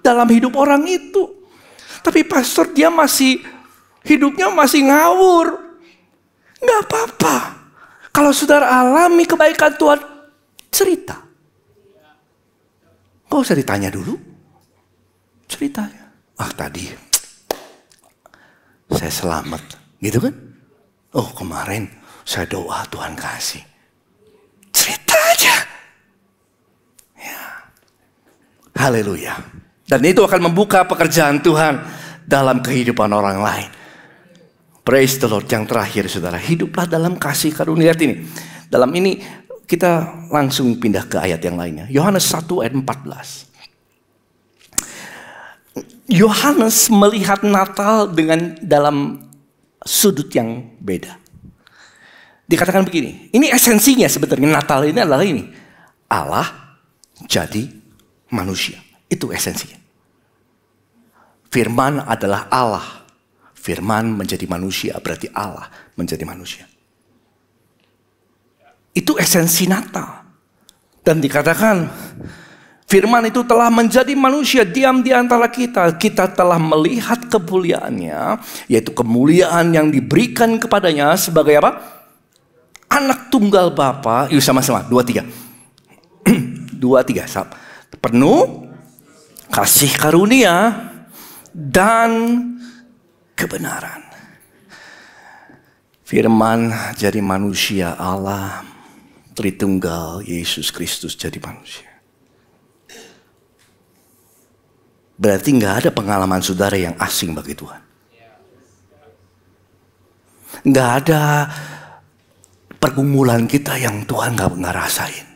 dalam hidup orang itu. Tapi pastor, dia hidupnya masih ngawur. Gak apa-apa. Kalau saudara alami kebaikan Tuhan, cerita. Gak usah ditanya dulu. Ceritanya. Tadi saya selamat. Gitu kan? Oh, kemarin saya doa Tuhan kasih. Cerita aja. Haleluya. Dan itu akan membuka pekerjaan Tuhan dalam kehidupan orang lain. Praise the Lord. Yang terakhir saudara, hiduplah dalam kasih karunia. Lihat ini. Dalam ini kita langsung pindah ke ayat yang lainnya. Yohanes 1 ayat 14. Yohanes melihat Natal dalam sudut yang beda. Dikatakan begini. Ini esensinya sebenarnya. Natal ini adalah ini. Allah jadi manusia, itu esensinya. Firman adalah Allah. Firman menjadi manusia, berarti Allah menjadi manusia. Itu esensi Natal. Dan dikatakan, Firman itu telah menjadi manusia, diam di antara kita. Kita telah melihat kemuliaannya, yaitu kemuliaan yang diberikan kepadanya sebagai apa? Anak tunggal Bapa. Yuk sama-sama, 2, 3. 2, 3, penuh kasih karunia dan kebenaran. Firman jadi manusia, Allah Tritunggal Yesus Kristus jadi manusia. Berarti gak ada pengalaman saudara yang asing bagi Tuhan. Gak ada pergumulan kita yang Tuhan gak rasain.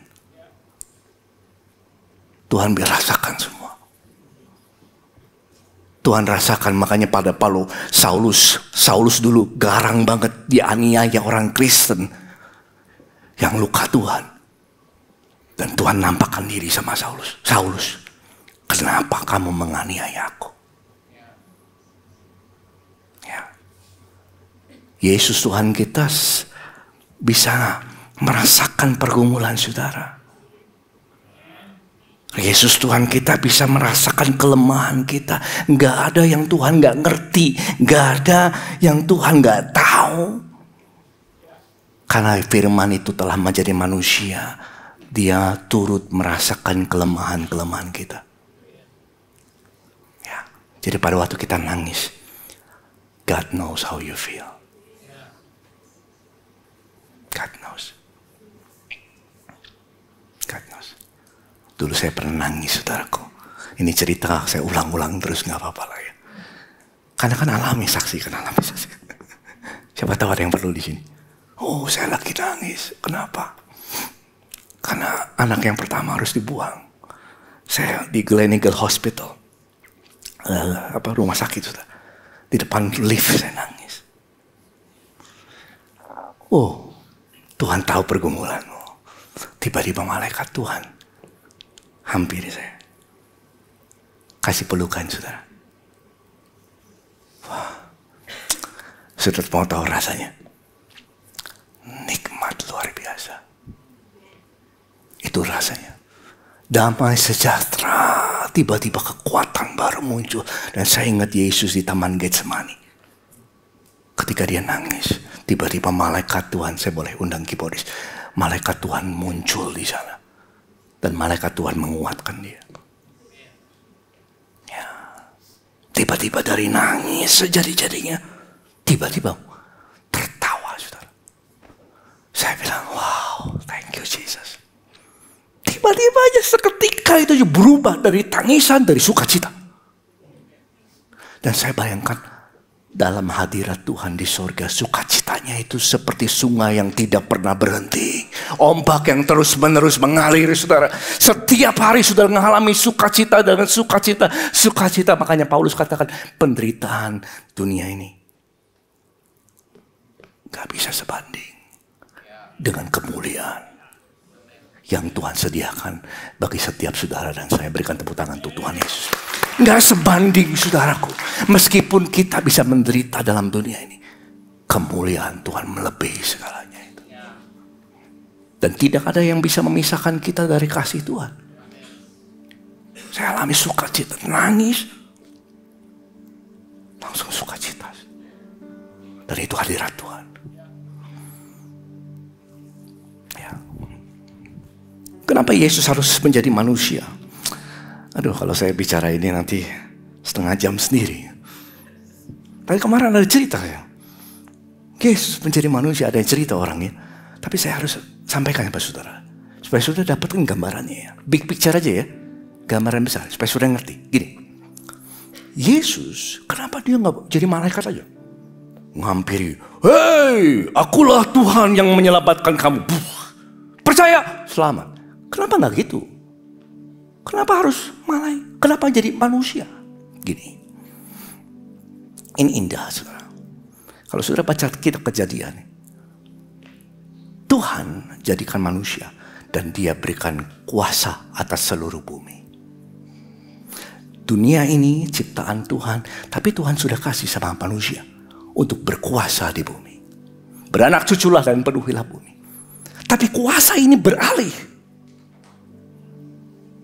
Tuhan rasakan semua. Tuhan rasakan, makanya pada Saulus dulu garang banget dianiaya orang Kristen yang luka Tuhan. Dan Tuhan nampakkan diri sama Saulus. Saulus, kenapa kamu menganiaya aku? Ya. Yesus Tuhan kita bisa merasakan pergumulan saudara. Yesus Tuhan kita bisa merasakan kelemahan kita. Gak ada yang Tuhan gak ngerti. Gak ada yang Tuhan gak tahu. Karena firman itu telah menjadi manusia. Dia turut merasakan kelemahan-kelemahan kita. Ya. Jadi pada waktu kita nangis, God knows how you feel. God knows. God knows. Dulu saya pernah nangis, saudaraku. Ini cerita saya ulang-ulang terus, gak apa-apa lah ya. Karena kan alami saksi. Siapa tahu ada yang perlu di sini. Oh, saya lagi nangis. Kenapa? Karena anak yang pertama harus dibuang. Saya di Gleneagles Hospital, rumah sakit sudah. Di depan lift saya nangis. Oh, Tuhan tahu pergumulanmu. Tiba-tiba malaikat Tuhan hampiri saya. Kasih pelukan saudara. Wah, saudara mau tahu rasanya. Nikmat luar biasa. Itu rasanya. Damai sejahtera. Tiba-tiba kekuatan baru muncul. Dan saya ingat Yesus di Taman Getsemani. Ketika dia nangis. Tiba-tiba malaikat Tuhan. Saya boleh undang keyboardis. Malaikat Tuhan muncul di sana. Dan malaikat Tuhan menguatkan dia. Ya. Tiba-tiba dari nangis sejadi-jadinya. Tiba-tiba tertawa saudara. Saya bilang, wow, thank you Jesus. Tiba-tiba aja seketika itu berubah dari tangisan, dari sukacita. Dan saya bayangkan dalam hadirat Tuhan di sorga, sukacitanya itu seperti sungai yang tidak pernah berhenti. Ombak yang terus-menerus mengalir saudara. Setiap hari saudara mengalami sukacita dengan sukacita. Sukacita, makanya Paulus katakan penderitaan dunia ini gak bisa sebanding dengan kemuliaan yang Tuhan sediakan bagi setiap saudara dan saya. Berikan tepuk tangan untuk Tuhan Yesus. Gak sebanding saudaraku. Meskipun kita bisa menderita dalam dunia ini, kemuliaan Tuhan melebihi segalanya itu. Dan tidak ada yang bisa memisahkan kita dari kasih Tuhan. Saya alami sukacita, nangis, langsung sukacita. Dan itu hadirat Tuhan. Kenapa Yesus harus menjadi manusia? Aduh, kalau saya bicara ini nanti setengah jam sendiri. Tapi kemarin ada cerita ya. Yesus menjadi manusia, ada yang cerita orangnya. Tapi saya harus sampaikan kepada saudara. Supaya saudara dapatkan gambarannya ya. Big picture aja ya. Gambaran besar, supaya saudara ngerti. Gini. Yesus, kenapa dia gak jadi malaikat aja? Menghampiri. Hei, akulah Tuhan yang menyelamatkan kamu. Percaya, selamat. Kenapa nggak gitu? Kenapa harus malaikat? Kenapa jadi manusia? Gini, ini indah saudara. Kalau saudara baca kitab Kejadian, Tuhan jadikan manusia dan dia berikan kuasa atas seluruh bumi. Dunia ini ciptaan Tuhan, tapi Tuhan sudah kasih sama manusia untuk berkuasa di bumi. Beranak cuculah dan penuhilah bumi. Tapi kuasa ini beralih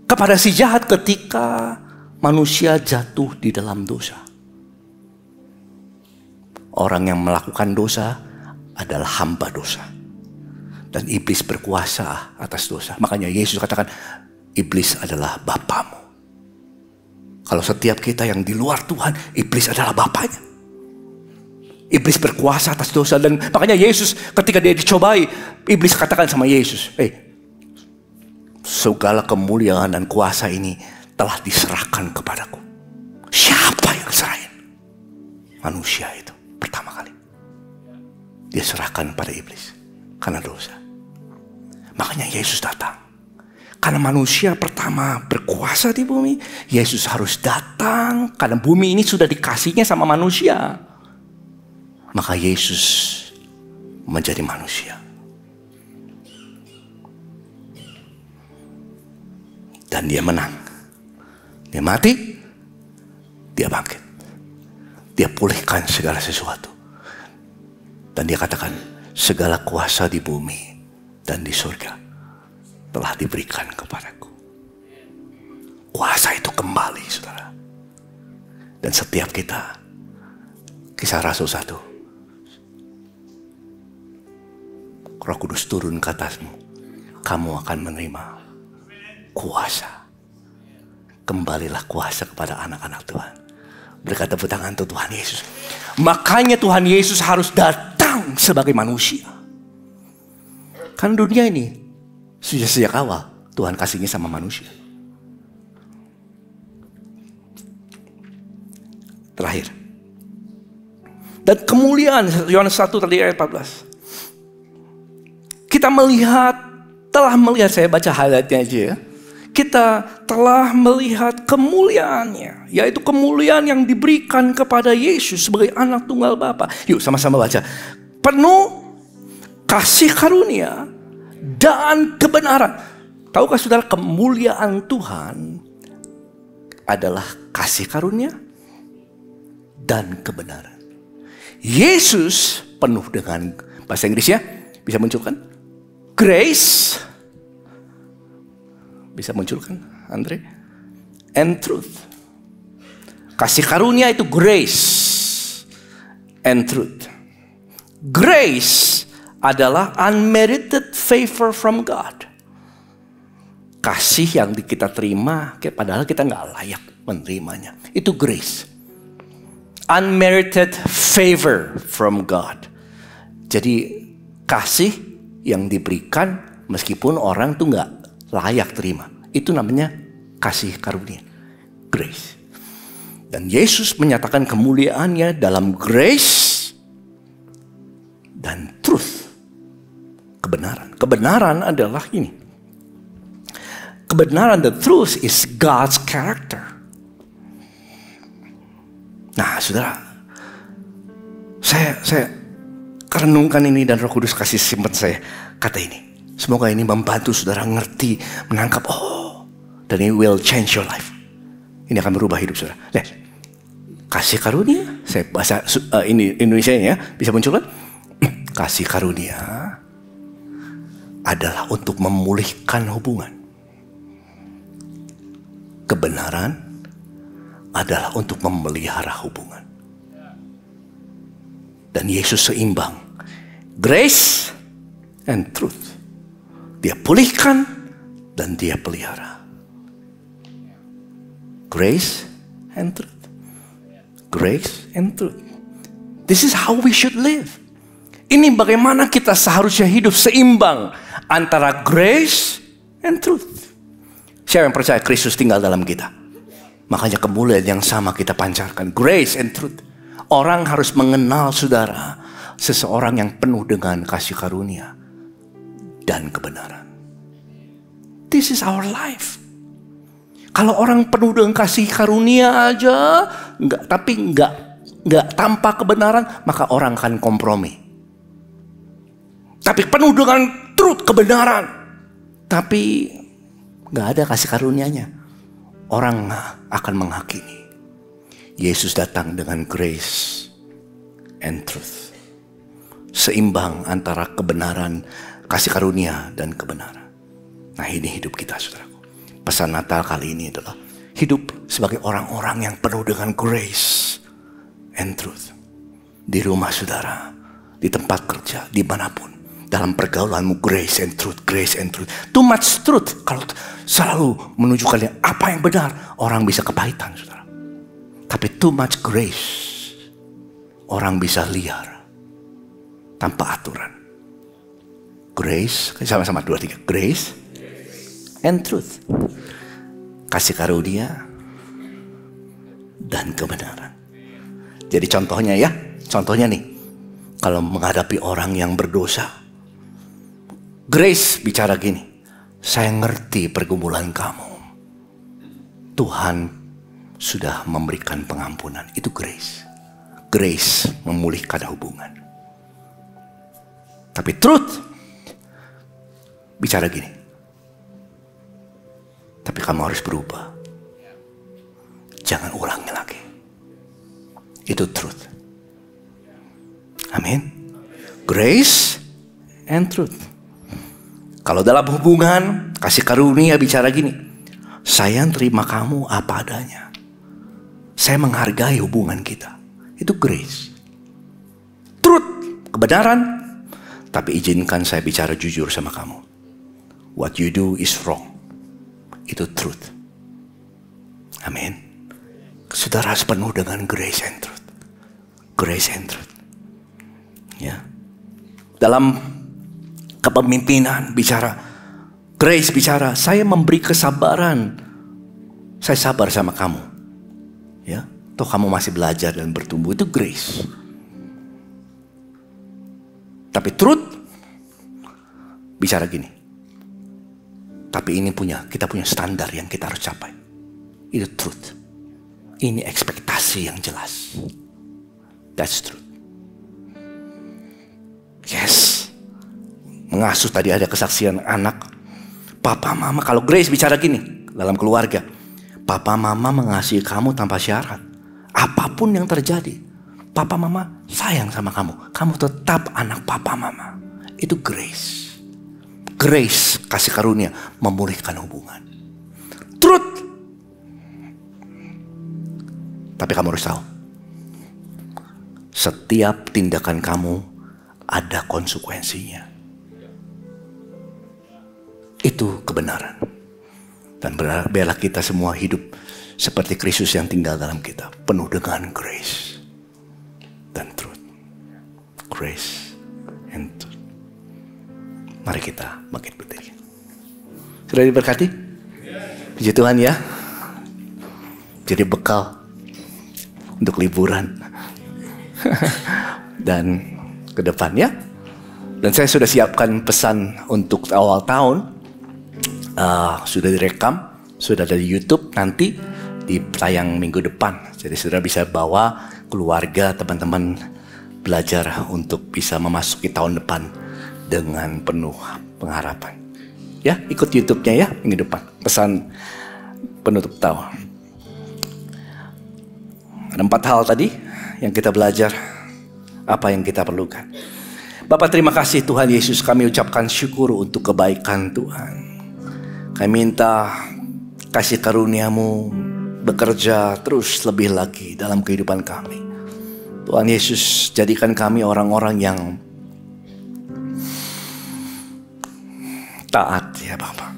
kepada si jahat ketika manusia jatuh di dalam dosa. Orang yang melakukan dosa adalah hamba dosa. Dan iblis berkuasa atas dosa. Makanya Yesus katakan, iblis adalah bapamu. Kalau setiap kita yang di luar Tuhan, iblis adalah bapaknya. Iblis berkuasa atas dosa. Dan makanya Yesus ketika dia dicobai, iblis katakan sama Yesus, segala kemuliaan dan kuasa ini telah diserahkan kepadaku. Siapa yang serahin? Manusia itu pertama kali. Dia serahkan pada iblis karena dosa. Makanya Yesus datang. Karena manusia pertama berkuasa di bumi, Yesus harus datang karena bumi ini sudah dikasihnya sama manusia. Maka Yesus menjadi manusia. Dan dia menang. Dia mati, dia bangkit. Dia pulihkan segala sesuatu. Dan dia katakan, segala kuasa di bumi dan di surga telah diberikan kepadaku. Kuasa itu kembali saudara. Dan setiap kita, Kisah Rasul 1, Roh Kudus turun ke atasmu, kamu akan menerima kuasa. Kembalilah kuasa kepada anak-anak Tuhan. Berkata tepuk tangan untuk Tuhan Yesus. Makanya Tuhan Yesus harus datang sebagai manusia. Karena dunia ini sudah sejak awal Tuhan kasihnya sama manusia. Terakhir. Dan kemuliaan Yohanes 1 tadi ayat 14. Kita telah melihat, saya baca highlightnya aja ya. Kita telah melihat kemuliaannya, yaitu kemuliaan yang diberikan kepada Yesus sebagai anak tunggal Bapa. Yuk sama-sama baca. Penuh kasih karunia dan kebenaran. Tahukah saudara, kemuliaan Tuhan adalah kasih karunia dan kebenaran. Yesus penuh dengan, bahasa Inggrisnya bisa munculkan grace, bisa munculkan Andre, and truth. Kasih karunia itu grace and truth. Grace adalah unmerited favor from God. Kasih yang kita terima padahal kita nggak layak menerimanya. Itu grace. Unmerited favor from God. Jadi kasih yang diberikan meskipun orang tuh nggak layak terima. Itu namanya kasih karunia, grace. Dan Yesus menyatakan kemuliaannya dalam grace dan truth, kebenaran. Kebenaran adalah ini. Kebenaran, the truth is God's character. Nah, saudara, saya renungkan ini dan Roh Kudus kasih simpan saya kata ini. Semoga ini membantu saudara ngerti, menangkap, dan ini will change your life. Ini akan merubah hidup saudara. Lihat, kasih karunia, saya bahasa ini Indonesia ya, bisa muncul kan? Kasih karunia adalah untuk memulihkan hubungan. Kebenaran adalah untuk memelihara hubungan. Dan Yesus seimbang. Grace and truth. Dia pulihkan dan dia pelihara. Grace and truth. Grace and truth. This is how we should live. Ini bagaimana kita seharusnya hidup seimbang antara grace and truth. Siapa yang percaya Kristus tinggal dalam kita? Makanya kemuliaan yang sama kita pancarkan. Grace and truth. Orang harus mengenal saudara, seseorang yang penuh dengan kasih karunia dan kebenaran. This is our life. Kalau orang penuh dengan kasih karunia aja, tapi nggak tanpa kebenaran, maka orang akan kompromi. Tapi penuh dengan truth, kebenaran, tapi nggak ada kasih karunianya, orang akan menghakimi. Yesus datang dengan grace and truth. Seimbang antara kebenaran, kasih karunia, dan kebenaran. Nah, ini hidup kita, saudaraku. Pesan Natal kali ini adalah hidup sebagai orang-orang yang penuh dengan grace and truth. Di rumah saudara, di tempat kerja, dimanapun. Dalam pergaulanmu, grace and truth, grace and truth. Too much truth, kalau selalu menunjukkan apa yang benar, orang bisa kepahitan, saudara. Tapi too much grace, orang bisa liar tanpa aturan. Grace, sama-sama 2, 3. Grace and truth. Kasih karunia dan kebenaran. Jadi contohnya ya, contohnya nih, kalau menghadapi orang yang berdosa, Grace bicara gini, saya ngerti pergumulan kamu. Tuhan sudah memberikan pengampunan. Itu grace. Grace memulihkan hubungan. Tapi truth bicara gini, tapi kamu harus berubah. Jangan ulangi lagi. Itu truth. Amin. Grace and truth. Kalau dalam hubungan, kasih karunia bicara gini, saya terima kamu apa adanya. Saya menghargai hubungan kita. Itu grace. Truth, kebenaran, tapi izinkan saya bicara jujur sama kamu. What you do is wrong. Itu truth. Amin. Saudara penuh dengan grace and truth. Grace and truth. Ya. Dalam kepemimpinan bicara, grace bicara, saya memberi kesabaran. Saya sabar sama kamu. Ya, toh kamu masih belajar dan bertumbuh, itu grace. Tapi truth bicara gini. Tapi ini kita punya standar yang kita harus capai. Itu truth. Ini ekspektasi yang jelas. That's truth. Yes. mengasuh, tadi ada kesaksian anak. Papa mama, kalau Grace bicara gini dalam keluarga, papa mama mengasihi kamu tanpa syarat. Apapun yang terjadi, papa mama sayang sama kamu. Kamu tetap anak papa mama. Itu Grace. Grace, kasih karunia, memulihkan hubungan. Truth. Tapi kamu harus tahu, setiap tindakan kamu ada konsekuensinya. Itu kebenaran. Dan biarlah kita semua hidup seperti Kristus yang tinggal dalam kita, penuh dengan grace dan truth. Grace and truth. Mari kita bangkit berdiri. Sudah diberkati? Puji Tuhan ya. Jadi bekal untuk liburan dan ke depannya. Dan saya sudah siapkan pesan untuk awal tahun. Sudah direkam, sudah ada di YouTube, nanti ditayang minggu depan. Jadi saudara bisa bawa keluarga, teman-teman belajar untuk bisa memasuki tahun depan dengan penuh pengharapan. Ya, ikut YouTube-nya ya minggu depan. Pesan penutup tahun. Ada 4 hal tadi yang kita belajar, apa yang kita perlukan. Bapak, terima kasih Tuhan Yesus, kami ucapkan syukur untuk kebaikan Tuhan. Kami minta kasih karunia-Mu bekerja terus lebih lagi dalam kehidupan kami. Tuhan Yesus, jadikan kami orang-orang yang taat ya Bapak.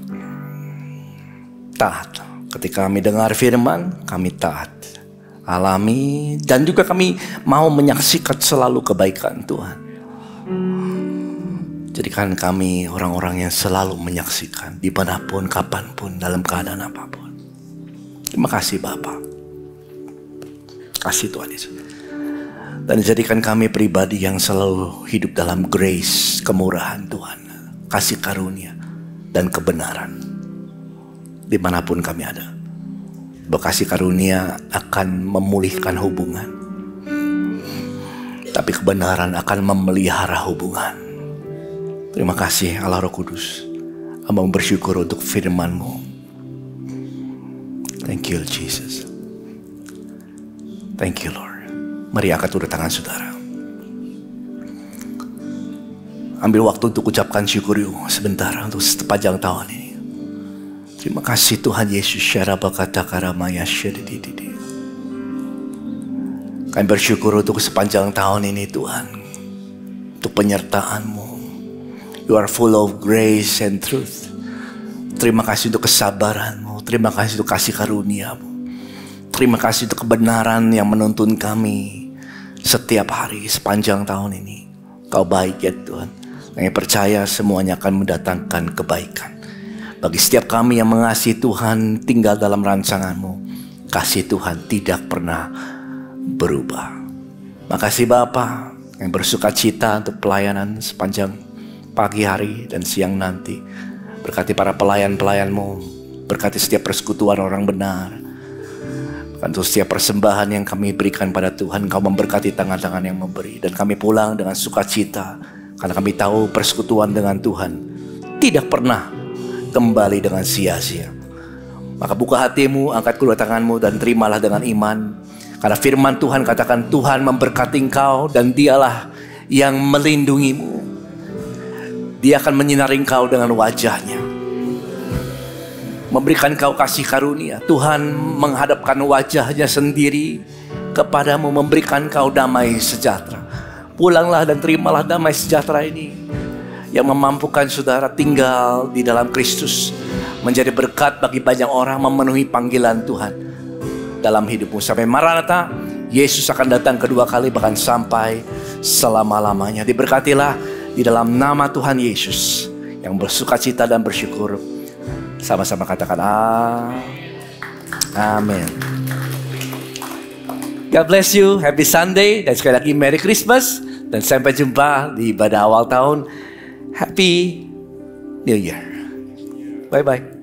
Taat. Ketika kami dengar firman, kami taat. Alami, dan juga kami mau menyaksikan selalu kebaikan Tuhan. Jadikan kami orang-orang yang selalu menyaksikan dimanapun, kapanpun, dalam keadaan apapun. Terima kasih Bapak. Kasih Tuhan Yesus. Dan jadikan kami pribadi yang selalu hidup dalam grace, kemurahan Tuhan, kasih karunia dan kebenaran dimanapun kami ada. Bekasih karunia akan memulihkan hubungan, tapi kebenaran akan memelihara hubungan. Terima kasih Allah Roh Kudus. Hamba bersyukur untuk firman-Mu. Thank you Jesus. Thank you Lord. Mari angkat kedua tangan saudara. Ambil waktu untuk ucapkan syukur sebentar untuk sepanjang tahun ini. Terima kasih Tuhan Yesus. Kami bersyukur untuk sepanjang tahun ini Tuhan, untuk penyertaan-Mu. You are full of grace and truth. Terima kasih untuk kesabaran-Mu. Terima kasih untuk kasih karunia-Mu. Terima kasih untuk kebenaran yang menuntun kami setiap hari sepanjang tahun ini. Kau baik ya Tuhan. Kami percaya semuanya akan mendatangkan kebaikan. Bagi setiap kami yang mengasihi Tuhan, tinggal dalam rancangan-Mu, kasih Tuhan tidak pernah berubah. Makasih Bapa yang bersuka cita untuk pelayanan sepanjang pagi hari dan siang nanti. Berkati para pelayan-pelayan-Mu, berkati setiap persekutuan orang benar. Untuk setiap persembahan yang kami berikan pada Tuhan, Kau memberkati tangan-tangan yang memberi. Dan kami pulang dengan sukacita, karena kami tahu persekutuan dengan Tuhan tidak pernah kembali dengan sia-sia. Maka buka hatimu, angkat kedua tanganmu dan terimalah dengan iman. Karena firman Tuhan katakan, Tuhan memberkati engkau dan Dialah yang melindungimu. Dia akan menyinari engkau dengan wajahnya, memberikan kau kasih karunia. Tuhan menghadapkan wajahnya sendiri kepadamu, memberikan kau damai sejahtera. Pulanglah dan terimalah damai sejahtera ini yang memampukan saudara tinggal di dalam Kristus, menjadi berkat bagi banyak orang, memenuhi panggilan Tuhan dalam hidupmu. Sampai Maranatha, Yesus akan datang kedua kali, bahkan sampai selama-lamanya. Diberkatilah di dalam nama Tuhan Yesus. Yang bersukacita dan bersyukur, sama-sama katakan amin. God bless you, happy Sunday, dan sekali lagi Merry Christmas. Dan sampai jumpa di ibadah awal tahun. Happy New Year. Bye-bye.